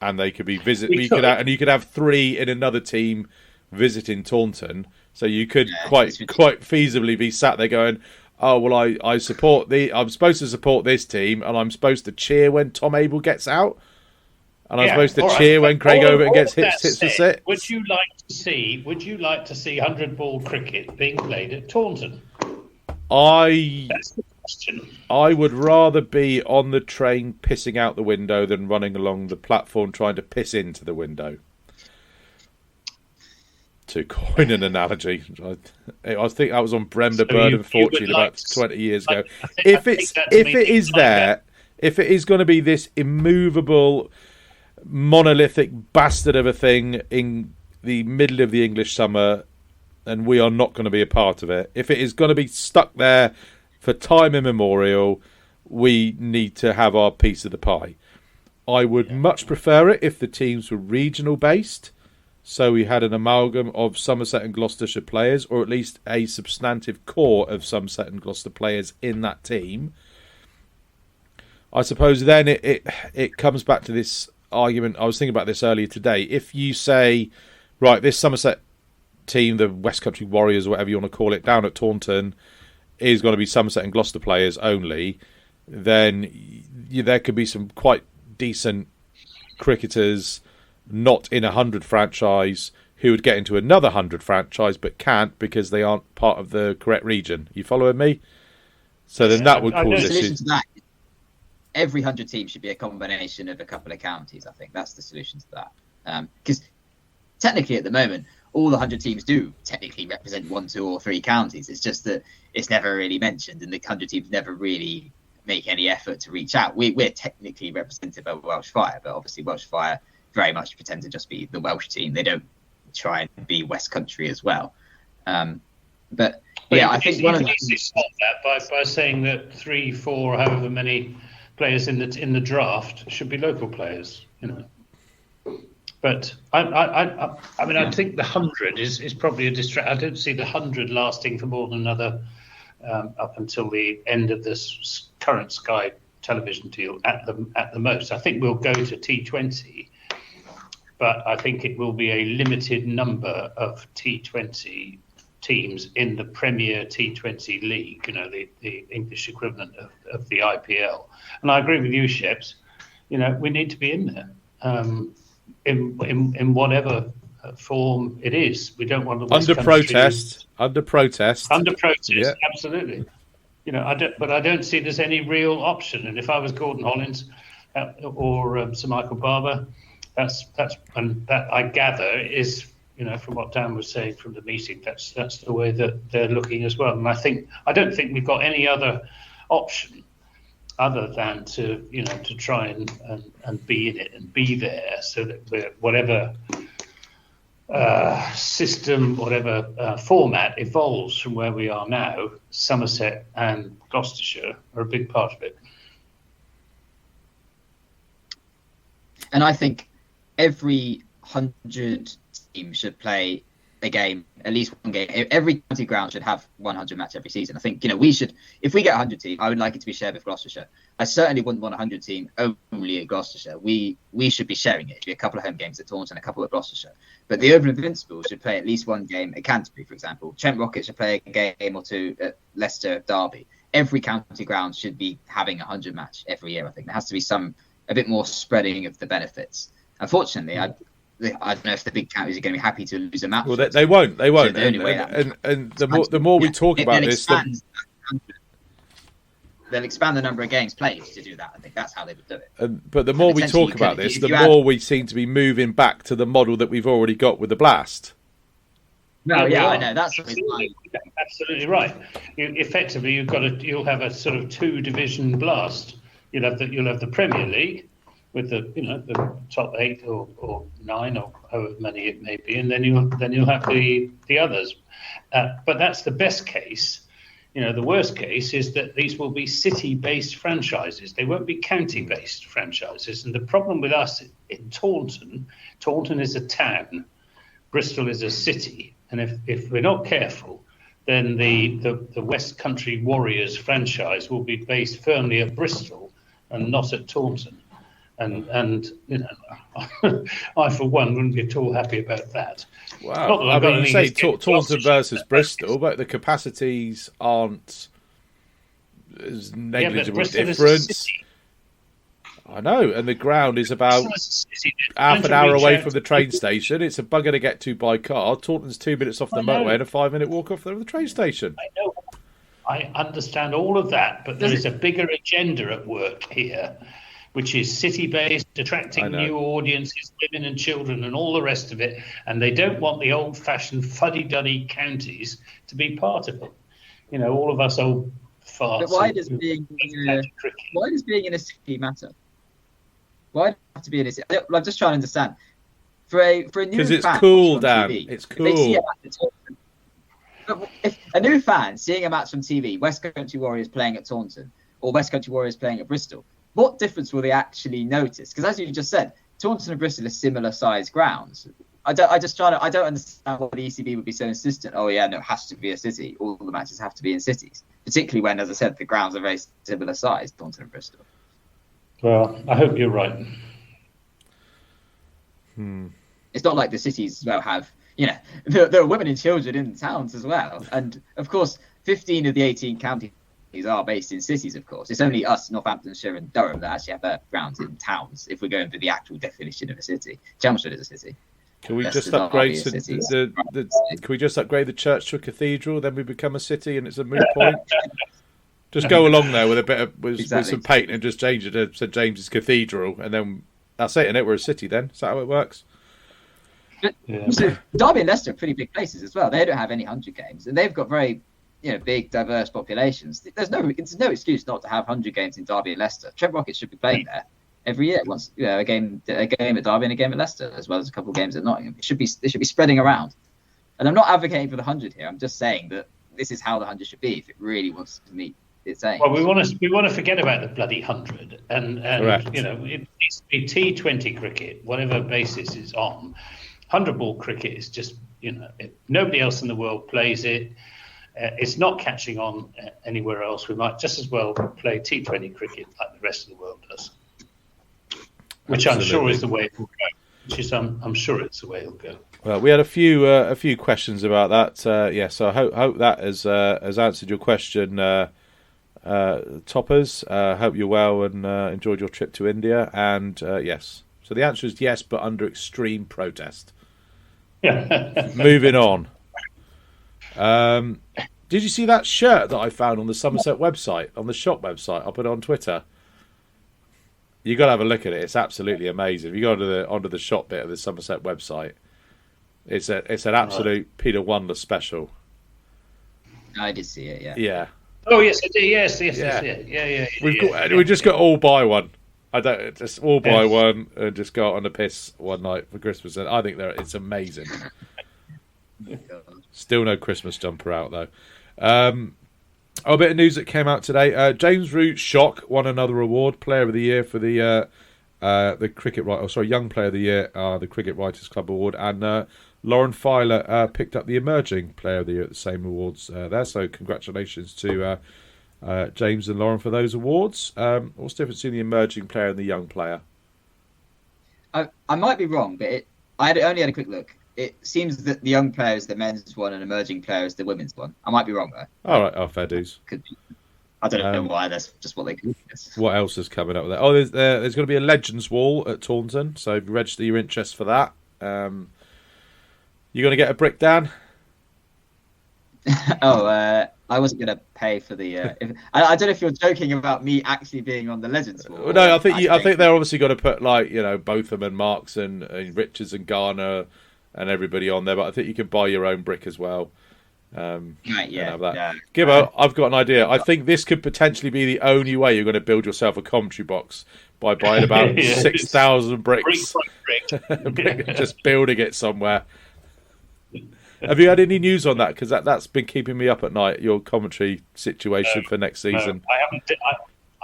and they could be you could have 3 in another team visiting Taunton. So you could quite feasibly be sat there going, "Oh well, I'm supposed to support this team, and I'm supposed to cheer when Tom Abel gets out, and I'm supposed to cheer when Craig Overton gets hits for 6." Would you like to see 100-ball cricket being played at Taunton? That's the question. I would rather be on the train pissing out the window than running along the platform trying to piss into the window. To coin an analogy, I think I was on Brenda Bird and Fortune about 20 years ago. If it is going to be this immovable, monolithic bastard of a thing in the middle of the English summer, and we are not going to be a part of it. If it is going to be stuck there for time immemorial, we need to have our piece of the pie. I would much prefer it if the teams were regional based. So we had an amalgam of Somerset and Gloucestershire players, or at least a substantive core of Somerset and Gloucester players in that team. I suppose then it comes back to this argument. I was thinking about this earlier today. If you say, right, this Somerset team, the West Country Warriors, or whatever you want to call it, down at Taunton, is going to be Somerset and Gloucester players only, then there could be some quite decent cricketers not in 100 franchise who would get into another 100 franchise but can't because they aren't part of the correct region. You following me? So then that would cause the solution issues. to that. Every 100 teams should be a combination of a couple of counties. I think that's the solution to that. Because technically, at the moment, all the 100 teams do technically represent 1, 2, or 3 counties. It's just that it's never really mentioned, and the 100 teams never really make any effort to reach out. We're technically represented by Welsh Fire, but obviously Welsh Fire very much pretend to just be the Welsh team. They don't try and be West Country as well. But yeah, I think one of the stop that by saying that 3, 4, however many players in the draft should be local players, But I mean, I think the 100 is probably a distract. I don't see the 100 lasting for more than another up until the end of this current Sky television deal at the most. I think we'll go to T20, but I think it will be a limited number of T20 teams in the Premier T20 League, the English equivalent of the IPL. And I agree with you, Sheps. We need to be in there. In whatever form it is, we don't want to Under protest, yeah. Absolutely. I don't see there's any real option. And if I was Gordon Hollins or Sir Michael Barber, that's that I gather is from what Dan was saying from the meeting, that's the way that they're looking as well. And I don't think we've got any other option other than to try and be in it and be there, so that whatever system, whatever format evolves from where we are now, Somerset and Gloucestershire are a big part of it. And I think every 100 team should play a game, at least one game. Every county ground should have 100 match every season. I think we should. If we get 100 team, I would like it to be shared with Gloucestershire. I certainly wouldn't want 100 team only at Gloucestershire. We should be sharing it. It'd be a couple of home games at Taunton, a couple at Gloucestershire. But the Oval Invincibles should play at least one game at Canterbury, for example. Trent Rocket should play a game or two at Leicester Derby. Every county ground should be having 100 match every year. I think there has to be a bit more spreading of the benefits. Unfortunately, I don't know if the big counties are going to be happy to lose a match. Well, they won't. They won't. So and the more we talk about this, they'll expand the number of games played to do that. I think that's how they would do it. But the more we talk about this, the more we seem to be moving back to the model that we've already got with the Blast. No, yeah, I know. That's absolutely right. Effectively, you'll have a sort of 2-division Blast. You'll have the Premier League with the top 8 or 9 or however many it may be, and then you'll have the others. But that's the best case. The worst case is that these will be city-based franchises. They won't be county-based franchises. And the problem with us in Taunton is a town, Bristol is a city, and if we're not careful, then the West Country Warriors franchise will be based firmly at Bristol and not at Taunton. And I, for one, wouldn't be at all happy about that. Wow. I mean, you say Taunton versus Bristol, but the capacities aren't as negligible difference. I know, and the ground is about half an hour away from the train station. It's a bugger to get to by car. Taunton's 2 minutes off the motorway and a 5-minute walk off the train station. I know. I understand all of that, but there is a bigger agenda at work here, which is city-based, attracting new audiences, women and children and all the rest of it. And they don't want the old-fashioned fuddy-duddy counties to be part of it. All of us old farts. But why does being in a city matter? Why do you have to be in a city? I'm just trying to understand. For a new fan, because it's cool, Dan. TV, it's cool. If a new fan seeing a match on TV, West Country Warriors playing at Taunton or West Country Warriors playing at Bristol, what difference will they actually notice? Because as you just said, Taunton and Bristol are similar sized grounds. I don't understand why the ECB would be so insistent. Oh yeah, no, it has to be a city. All the matches have to be in cities, particularly when, as I said, the grounds are very similar sized, Taunton and Bristol. Well, I hope you're right. It's not like the cities as well have, there are women and children in the towns as well. And of course, 15 of the 18 counties are based in cities, of course. It's only us, Northamptonshire and Durham, that actually have grounds in towns, if we're going for the actual definition of a city. Chelmsford is a city. Can we Leicester just upgrade Derby can we just upgrade the church to a cathedral, then we become a city and it's a moot point? Just go along there with a bit of with some paint and just change it to St James's Cathedral, and then that's it, and we're a city then. Is that how it works? So Derby and Leicester are pretty big places as well. They don't have any 100 games, and they've got very big, diverse populations. It's no excuse not to have 100 games in Derby and Leicester. Trent Rockets should be playing there every year. Once a game at Derby and a game at Leicester, as well as a couple of games at Nottingham. They should be spreading around. And I'm not advocating for the 100 here. I'm just saying that this is how the 100 should be if it really wants to meet its aim. Well, we want to forget about the bloody 100, and it needs to be T20 cricket, whatever basis it's on. 100-ball cricket is just nobody else in the world plays it. It's not catching on anywhere else. We might just as well play T20 cricket like the rest of the world does, which I'm sure is the way it will go. I'm sure it's the way it'll go. Well, we had a few questions about that. So I hope that has answered your question, Toppers. Hope you're well and enjoyed your trip to India. And yes, so the answer is yes, but under extreme protest. Moving on. Did you see that shirt that I found on the Somerset website, on the shop website? I'll put it on Twitter. You got to have a look at it. It's absolutely amazing. If you go onto the shop bit of the Somerset website, it's an absolute Peter Wonder special. I did see it. Yeah. Yeah. Oh yes, I did. Yes. Yeah. We just got all buy one. Just all buy one and just go out on the piss one night for Christmas. And I think it's amazing. Still no Christmas jumper out though. A bit of news that came out today. James Root Shock won another award, Player of the Year for the Cricket Young Player of the Year, the Cricket Writers Club Award, and Lauren Filer picked up the Emerging Player of the Year at the same awards there. So congratulations to James and Lauren for those awards. What's the difference between the Emerging Player and the Young Player? I might be wrong, but I only had a quick look. It seems that the young player is the men's one and emerging player is the women's one. I might be wrong though. All right, fair dues. Could be. I don't know why. That's just what they could. What else is coming up there? Oh, there's going to be a Legends Wall at Taunton, so if you register your interest for that, you're going to get a brick, Dan. I wasn't going to pay for the. I don't know if you're joking about me actually being on the Legends Wall. No, I think they're obviously going to put Botham and Marks and Richards and Garner and everybody on there, but I think you can buy your own brick as well. Right, yeah. Gibbo, I've got an idea. I think this could potentially be the only way you're going to build yourself a commentary box by buying about 6,000 bricks. Just building it somewhere. Have you had any news on that? Because that's been keeping me up at night, your commentary situation for next season. No,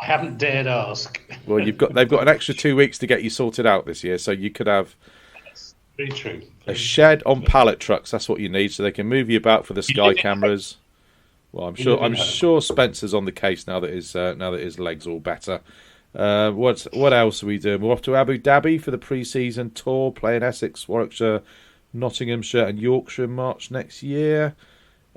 I haven't dared ask. Well, they've got an extra 2 weeks to get you sorted out this year, so you could have very true. A shed on pallet trucks. That's what you need, so they can move you about for the sky cameras. Well, I'm sure Spencer's on the case now that his legs all better. What else are we doing? We're off to Abu Dhabi for the pre-season tour, playing Essex, Warwickshire, Nottinghamshire, and Yorkshire in March next year.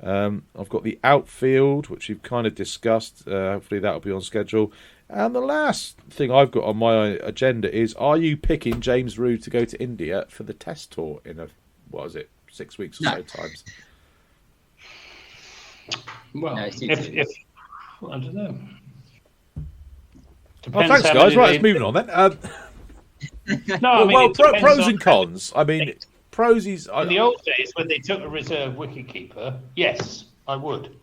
I've got the outfield, which we've kind of discussed. Hopefully that'll be on schedule. And the last thing I've got on my agenda is: are you picking James Root to go to India for the Test tour in 6 weeks or so times? Well, if I don't know. Thanks, guys. Right, let's moving on then. Pros and cons. I mean, pros is in the old days when they took a reserve wicketkeeper. Yes, I would.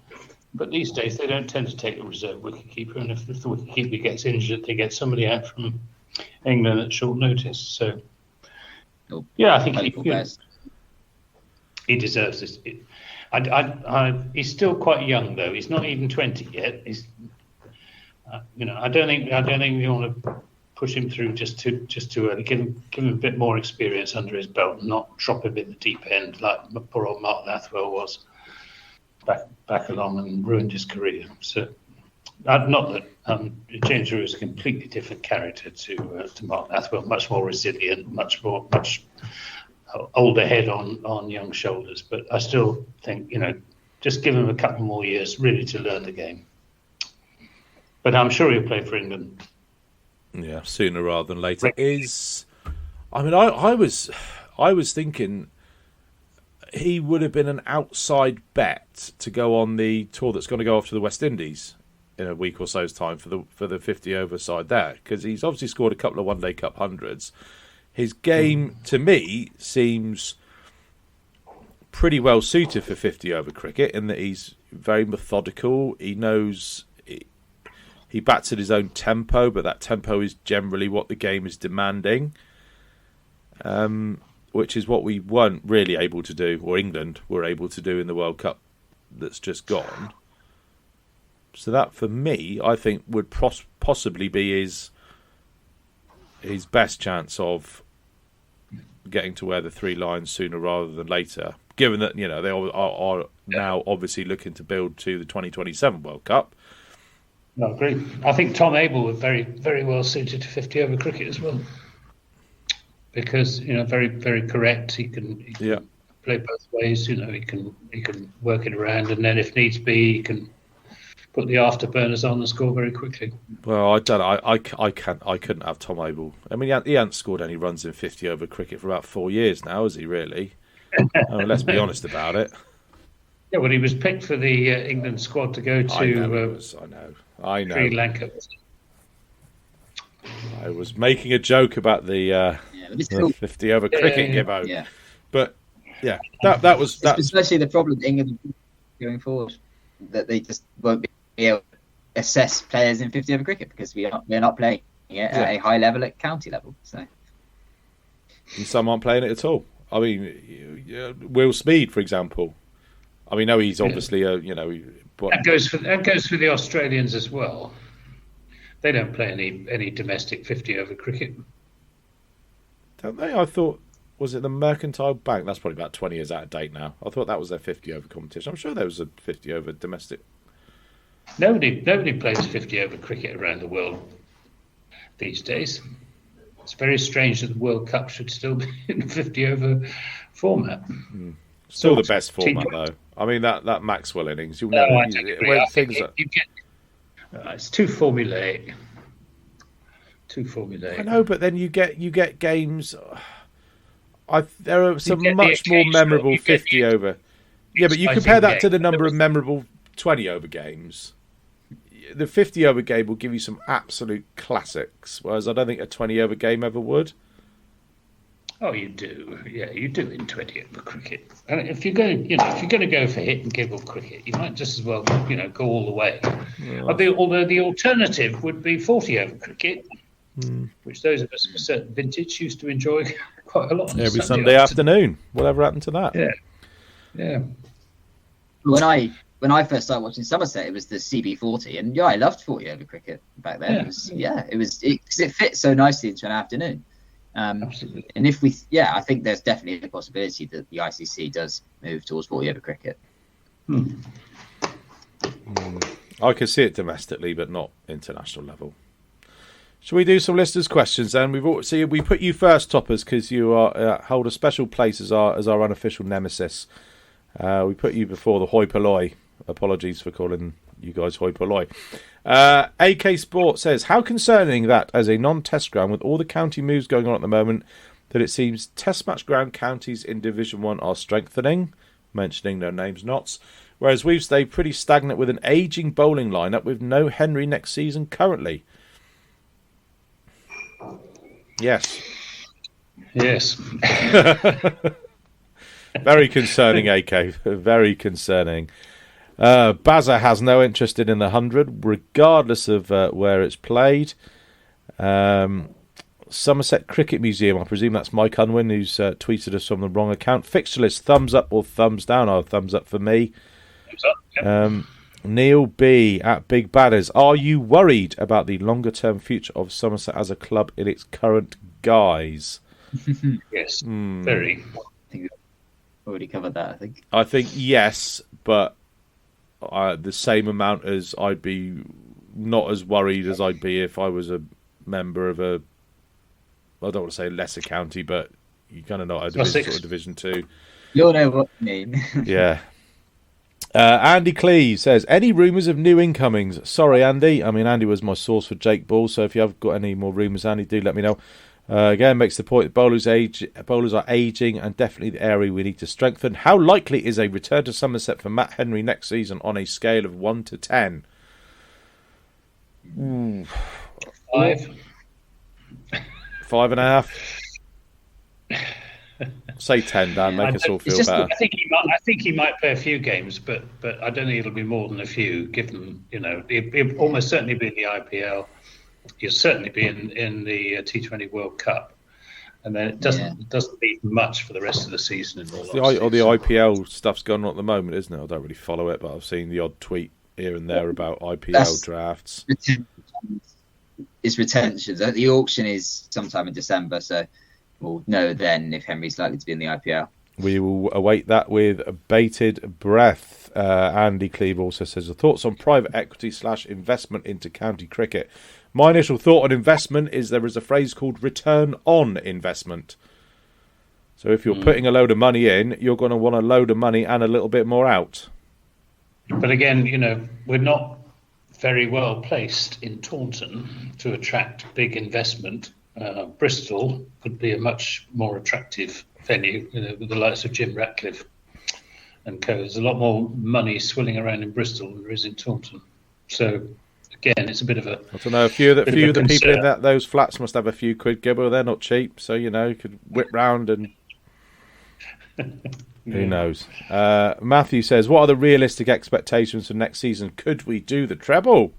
But these days they don't tend to take a reserve wicketkeeper, and if the wicketkeeper gets injured, they get somebody out from England at short notice. So, I think he deserves this. He's still quite young, though. He's not even 20 yet. I don't think we want to push him through just too early. Give him a bit more experience under his belt, and not drop him in the deep end like poor old Mark Lathwell was back along and ruined his career. So, not that James Root is a completely different character to Mark Lathwell, much more resilient, much older head on young shoulders. But I still think just give him a couple more years really to learn the game. But I'm sure he'll play for England. Yeah, sooner rather than later. I was thinking he would have been an outside bet to go on the tour that's going to go off to the West Indies in a week or so's time for the 50 over side there, because he's obviously scored a couple of One Day Cup hundreds. His game, to me, seems pretty well suited for 50 over cricket in that he's very methodical. He knows he bats at his own tempo, but that tempo is generally what the game is demanding, which is what we weren't really able to do, or England were able to do in the World Cup that's just gone. So that, for me, I think would possibly be his best chance of getting to wear the three lines sooner rather than later, given that, you know, they are now obviously looking to build to the 2027 World Cup. No, I agree. I think Tom Abel was very, very well suited to 50 over cricket as well, because, you know, very, very correct. He can play both ways. You know, he can work it around, and then if needs be, he can put the afterburners on and score very quickly. Well, I don't know. I couldn't have Tom Abel. I mean, he hasn't scored any runs in 50 over cricket for about 4 years now, has he? Really? Let's be honest about it. Yeah, well, he was picked for the England squad to go to. I know. Sri Lanka. I was making a joke about the 50 over cricket gibbo. Yeah. But yeah, that was especially the problem England going forward, that they just won't be able to assess players in 50 over cricket because we're not playing it at a high level at county level. So, and some aren't playing it at all. I mean, Will Speed, for example. I mean, no, he's obviously that goes for the Australians as well. They don't play any domestic 50 over cricket. Don't they? I thought, was it the Mercantile Bank? That's probably about 20 years out of date now. I thought that was their 50 over competition. I'm sure there was a 50 over domestic. Nobody plays 50 over cricket around the world these days. It's very strange that the World Cup should still be in 50 over format. Still the best format, though. I mean, that Maxwell innings, you'll never. It's too formulaic. I know, but then you get games. There are some much more memorable 50 over. Yeah, but you compare that to the number of memorable 20 over games. The 50 over game will give you some absolute classics, whereas I don't think a 20 over game ever would. Oh, you do. Yeah, you do in 20 over cricket. And if you're going to go for hit and giggle cricket, you might just as well, go all the way. Yeah. Although the alternative would be 40 over cricket, which those of us of a certain vintage used to enjoy quite a lot. Every Sunday afternoon. Whatever happened to that? Yeah. When I first started watching Somerset, it was the CB40, and I loved 40 over cricket back then. It fit so nicely into an afternoon. Absolutely. And I think there's definitely a possibility that the ICC does move towards 40 over cricket. I could see it domestically, but not international level. Shall we do some listeners' questions then? We put you first, Toppers, because you hold a special place as our unofficial nemesis. We put you before the hoi polloi. Apologies for calling you guys hoi polloi. AK Sport says, how concerning that as a non-test ground with all the county moves going on at the moment, that it seems test match ground counties in Division 1 are strengthening, mentioning no names knots, whereas we've stayed pretty stagnant with an ageing bowling lineup with no Henry next season currently. Yes. Very concerning, AK. Very concerning. Bazza has no interest in the 100, regardless of where it's played. Somerset Cricket Museum, I presume that's Mike Unwin, who's tweeted us from the wrong account. Fixture list, thumbs up or thumbs down? Oh, thumbs up for me. Thumbs up, yeah. Neil B at Big Badders, are you worried about the longer-term future of Somerset as a club in its current guise? Yes, very. I think we've already covered that, I think. I think yes, but the same amount as I'd be not as worried as I'd be if I was a member of I don't want to say lesser county, but you kind of know a division, sort of Division 2. You'll know what I mean. Yeah. Andy Cleve says, any rumours of new incomings? Sorry, Andy. I mean, Andy was my source for Jake Ball, so if you have got any more rumours, Andy, do let me know. Again, makes the point that bowlers are ageing and definitely the area we need to strengthen. How likely is a return to Somerset for Matt Henry next season on a scale of 1 to 10? 5. 5.5. Say 10, Dan. Make us all feel better. I think he might play a few games, but I don't think it'll be more than a few. Given he'll almost certainly be in the IPL. He'll certainly be in the T20 World Cup, and then it doesn't mean much for the rest of the season. In all the IPL stuff's going on at the moment, isn't it? I don't really follow it, but I've seen the odd tweet here and there about IPL drafts. It's retentions. The auction is sometime in December, so we'll know then if Henry's likely to be in the IPL. We will await that with bated breath. Andy Cleve also says, thoughts on private equity / investment into county cricket. My initial thought on investment is there is a phrase called return on investment. So if you're putting a load of money in, you're going to want a load of money and a little bit more out. But again, we're not very well placed in Taunton to attract big investment. Bristol could be a much more attractive venue, with the likes of Jim Ratcliffe and co. There's a lot more money swilling around in Bristol than there is in Taunton. So again, it's a bit of a. I don't know. A few of the people in those flats must have a few quid, Gibber. They're not cheap, so you could whip round and. Who knows? Matthew says, "What are the realistic expectations for next season? Could we do the treble?"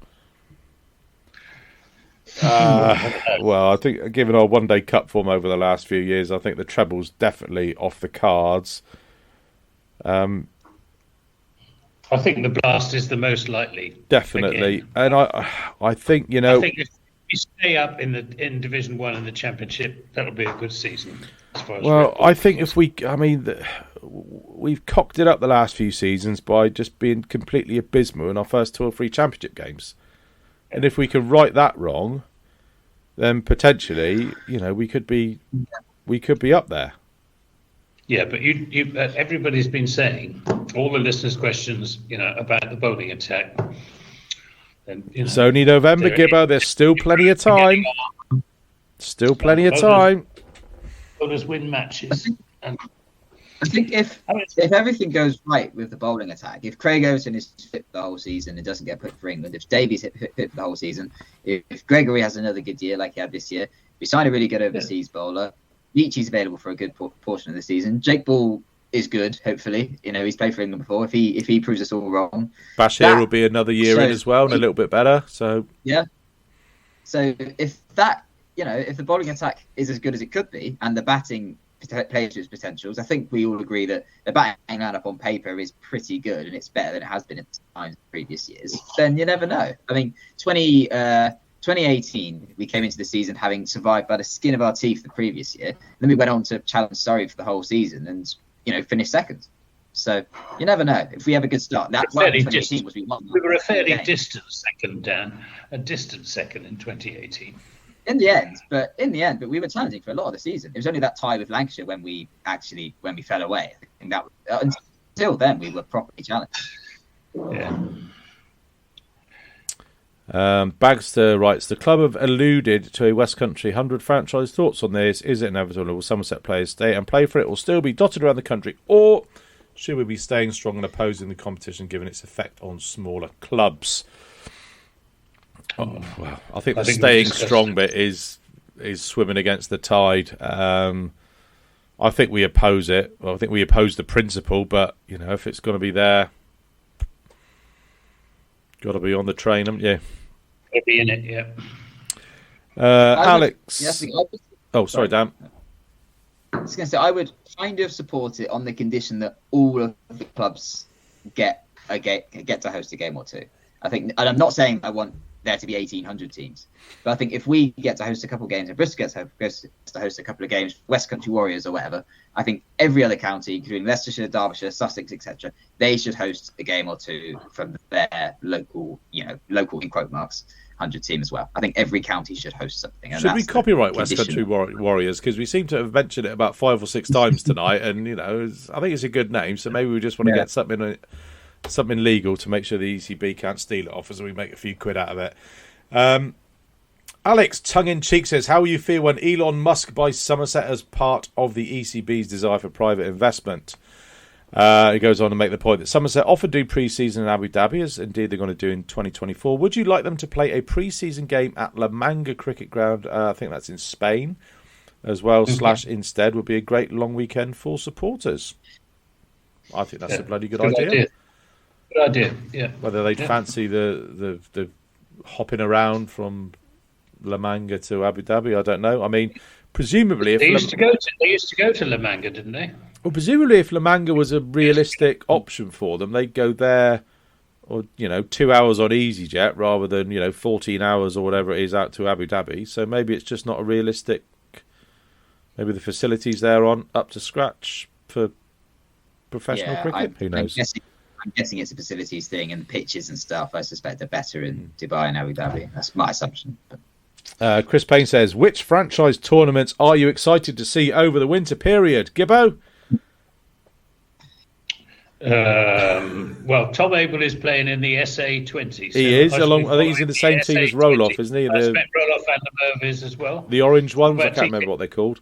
Well, I think given our one-day cup form over the last few years, I think the treble's definitely off the cards. I think the Blast is the most likely. Definitely, and I think I think if we stay up in Division 1 in the Championship, that'll be a good season. As far as I think we've cocked it up the last few seasons by just being completely abysmal in our first 2 or 3 Championship games. And if we can right that wrong, then potentially, we could be up there. Yeah, but everybody's been saying, all the listeners' questions, about the bowling attack. And, it's only November, Gibbo. There's still plenty of time. Still plenty of time. Bowlers win matches. I think if everything goes right with the bowling attack, if Craig Overton is fit for the whole season and doesn't get put for England, if Davies fit for the whole season, if Gregory has another good year like he had this year, we sign a really good overseas bowler, Leachy's available for a good portion of the season, Jake Ball is good, hopefully. He's played for England before. If he proves us all wrong, Bashir will be another year in as well and a little bit better. So yeah. So if that, if the bowling attack is as good as it could be and the batting plays to its potentials, I think we all agree that the batting lineup on paper is pretty good and it's better than it has been in times previous years. Then you never know. I mean, 2018, we came into the season having survived by the skin of our teeth the previous year. Then we went on to challenge Surrey for the whole season and finished second. So you never know. If we have a good start, that 2018 was we were a fairly distant second, Dan. A distant second in 2018. In the end, but we were challenging for a lot of the season. It was only that tie with Lancashire when we fell away. I think that until then we were properly challenged. Yeah. Bagster writes, the club have alluded to a West Country 100 franchise. Thoughts on this? Is it inevitable? Will Somerset players stay and play for it, or still be dotted around the country, or should we be staying strong and opposing the competition given its effect on smaller clubs? Oh, well, I think the staying strong bit is swimming against the tide. I think we oppose it. Well, I think we oppose the principle, but if it's going to be there, got to be on the train, haven't you? Got to be in it, yeah. Alex. Sorry, Dan. I was going to say I would kind of support it on the condition that all of the clubs get to host a game or two. I think, and I'm not saying I want there to be 1,800 teams, but I think if we get to host a couple of games and Bristol gets to host a couple of games, West Country Warriors or whatever, I think every other county, including Leicestershire, Derbyshire, Sussex, etc., they should host a game or two from their local in quote marks 100 team as well. I think every county should host something. And should we copyright West Country Warriors? Because we seem to have mentioned it about 5 or 6 times tonight, and I think it's a good name. So maybe we just want to get something something legal to make sure the ECB can't steal it off us and we make a few quid out of it. Alex, tongue-in-cheek, says, how will you feel when Elon Musk buys Somerset as part of the ECB's desire for private investment? He goes on to make the point that Somerset often do pre-season in Abu Dhabi, as indeed they're going to do in 2024. Would you like them to play a pre-season game at La Manga Cricket Ground? I think that's in Spain as well, / instead would be a great long weekend for supporters. I think that's a bloody good idea. Good idea, yeah. Whether they'd fancy the hopping around from La Manga to Abu Dhabi, I don't know. I mean, presumably, if they used to go to La Manga, didn't they? Well, presumably, if La Manga was a realistic option for them, they'd go there, or 2 hours on EasyJet rather than 14 hours or whatever it is out to Abu Dhabi. So maybe it's just not a realistic. Maybe the facilities there aren't up to scratch for professional cricket. Who knows? I'm guessing it's a facilities thing, and the pitches and stuff, I suspect, are better in Dubai and Abu Dhabi. That's my assumption. Chris Payne says, which franchise tournaments are you excited to see over the winter period? Gibbo? Well, Tom Abel is playing in the SA20. So he is. I think he's in the same team as Roloff, isn't he? I expect Roloff and the Merv is as well. The orange ones, I can't remember what they're called.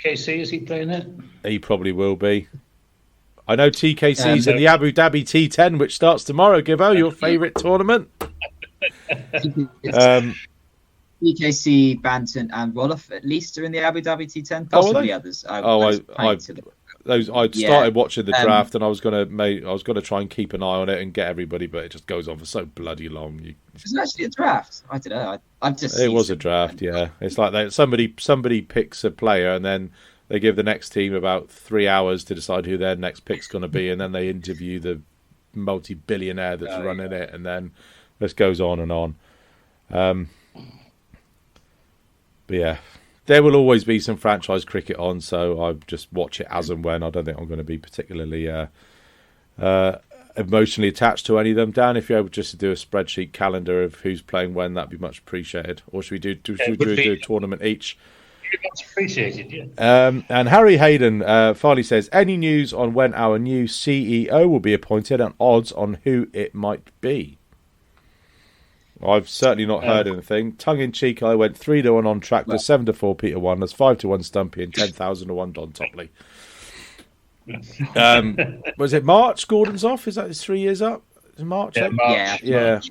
TKC, is he playing there? He probably will be. I know TKC's in the Abu Dhabi T10, which starts tomorrow, Gibbo, your favourite tournament. TKC, Banton, and Roloff at least are in the Abu Dhabi T10. Possibly others. I started watching the draft, and I was gonna try and keep an eye on it and get everybody, but it just goes on for so bloody long. It's actually a draft. I don't know. It was a draft, yeah. It's like somebody picks a player, and then they give the next team about 3 hours to decide who their next pick's going to be, and then they interview the multi-billionaire that's running it, and then this goes on and on. But yeah, there will always be some franchise cricket on, so I just watch it as and when. I don't think I'm going to be particularly emotionally attached to any of them. Dan, if you're able just to do a spreadsheet calendar of who's playing when, that'd be much appreciated. Or should we do a tournament each? Much appreciated, yeah. And Harry Hayden finally says, any news on when our new CEO will be appointed and odds on who it might be? I've certainly not heard anything. Tongue-in-cheek, I went 3-1 on track to 7-4 Peter Wanless, 5-1 Stumpy, and 10,000-1 Don Topley. Was it March? Gordon's off? Is that his 3 years up? Is March? Yeah, March. Yeah.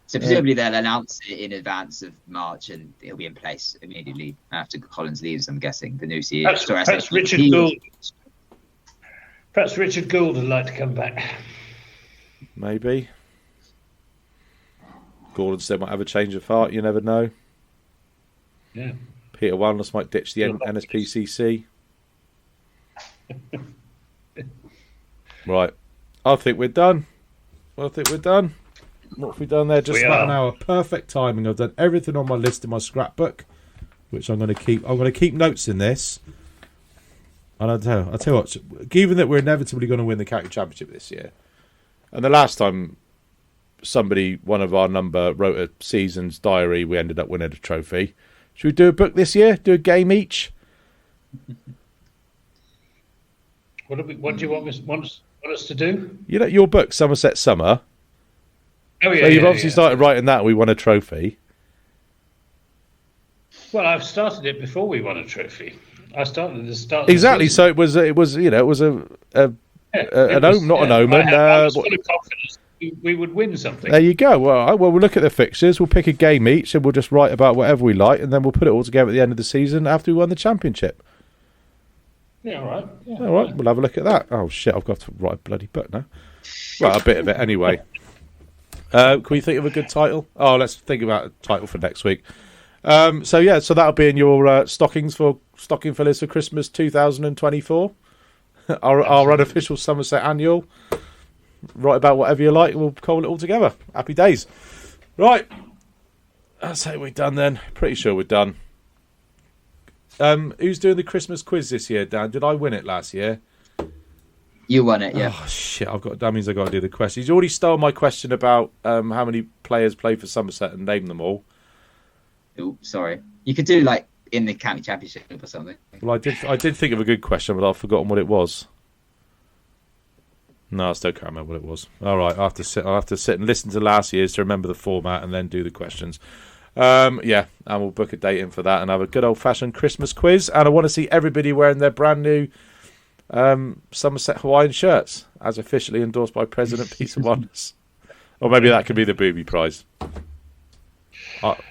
So presumably they'll announce it in advance of March, and it'll be in place immediately after Collins leaves. I'm guessing the new CEO. Perhaps Richard Gould. Perhaps Richard Gould would like to come back. Maybe. Gordon still might have a change of heart. You never know. Yeah. Peter Wanless might ditch the NSPCC. Right. I think we're done. What have we done there? Just about an hour. Perfect timing. I've done everything on my list in my scrapbook, which I'm going to keep. I'm going to keep notes in this. And I'll tell you what, given that we're inevitably going to win the county championship this year, and the last time one of our number, wrote a season's diary, we ended up winning a trophy. Should we do a book this year? Do a game each? What do you want us to do? Your book, Somerset Summer. Oh yeah. So you've obviously started writing that. And we won a trophy. Well, I've started it before we won a trophy. I started at the start. Exactly. So it was an omen. I was full of confidence we would win something. There you go. Well, we'll look at the fixtures. We'll pick a game each, and we'll just write about whatever we like, and then we'll put it all together at the end of the season after we won the championship. Yeah, all right. Yeah, all right. We'll have a look at that. Oh shit! I've got to write a bloody book now. Well, a bit of it anyway. Can we think of a good title? Oh, let's think about a title for next week. So that'll be in your stocking fillers for Christmas 2024. our unofficial Somerset annual. Write about whatever you like, and we'll call it all together. Happy days. Right. That's how we're done then. Pretty sure we're done. Who's doing the Christmas quiz this year, Dan? Did I win it last year? You won it, yeah. Oh, shit. That means I've got to do the question. He's already stole my question about how many players play for Somerset and name them all. Oh, sorry. You could do, in the county championship or something. Well, I did think of a good question, but I've forgotten what it was. No, I still can't remember what it was. All right, I'll have to sit and listen to last year's to remember the format and then do the questions. Yeah, and we'll book a date in for that and have a good old-fashioned Christmas quiz. And I want to see everybody wearing their brand new Somerset Hawaiian shirts, as officially endorsed by President Peter Wonders. Or maybe that could be the booby prize.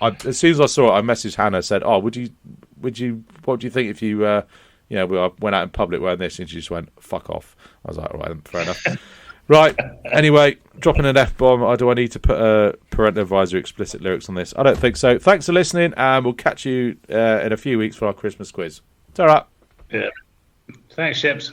As soon as I saw it, I messaged Hannah, said, "Oh, what do you think if you, we went out in public wearing this?" And she just went, "Fuck off." I was like, "All right, fair enough." Right. Anyway, dropping an F-bomb. Do I need to put a parental advisory explicit lyrics on this? I don't think so. Thanks for listening, and we'll catch you in a few weeks for our Christmas quiz. Ta-ra. Yeah. Thanks, Ships.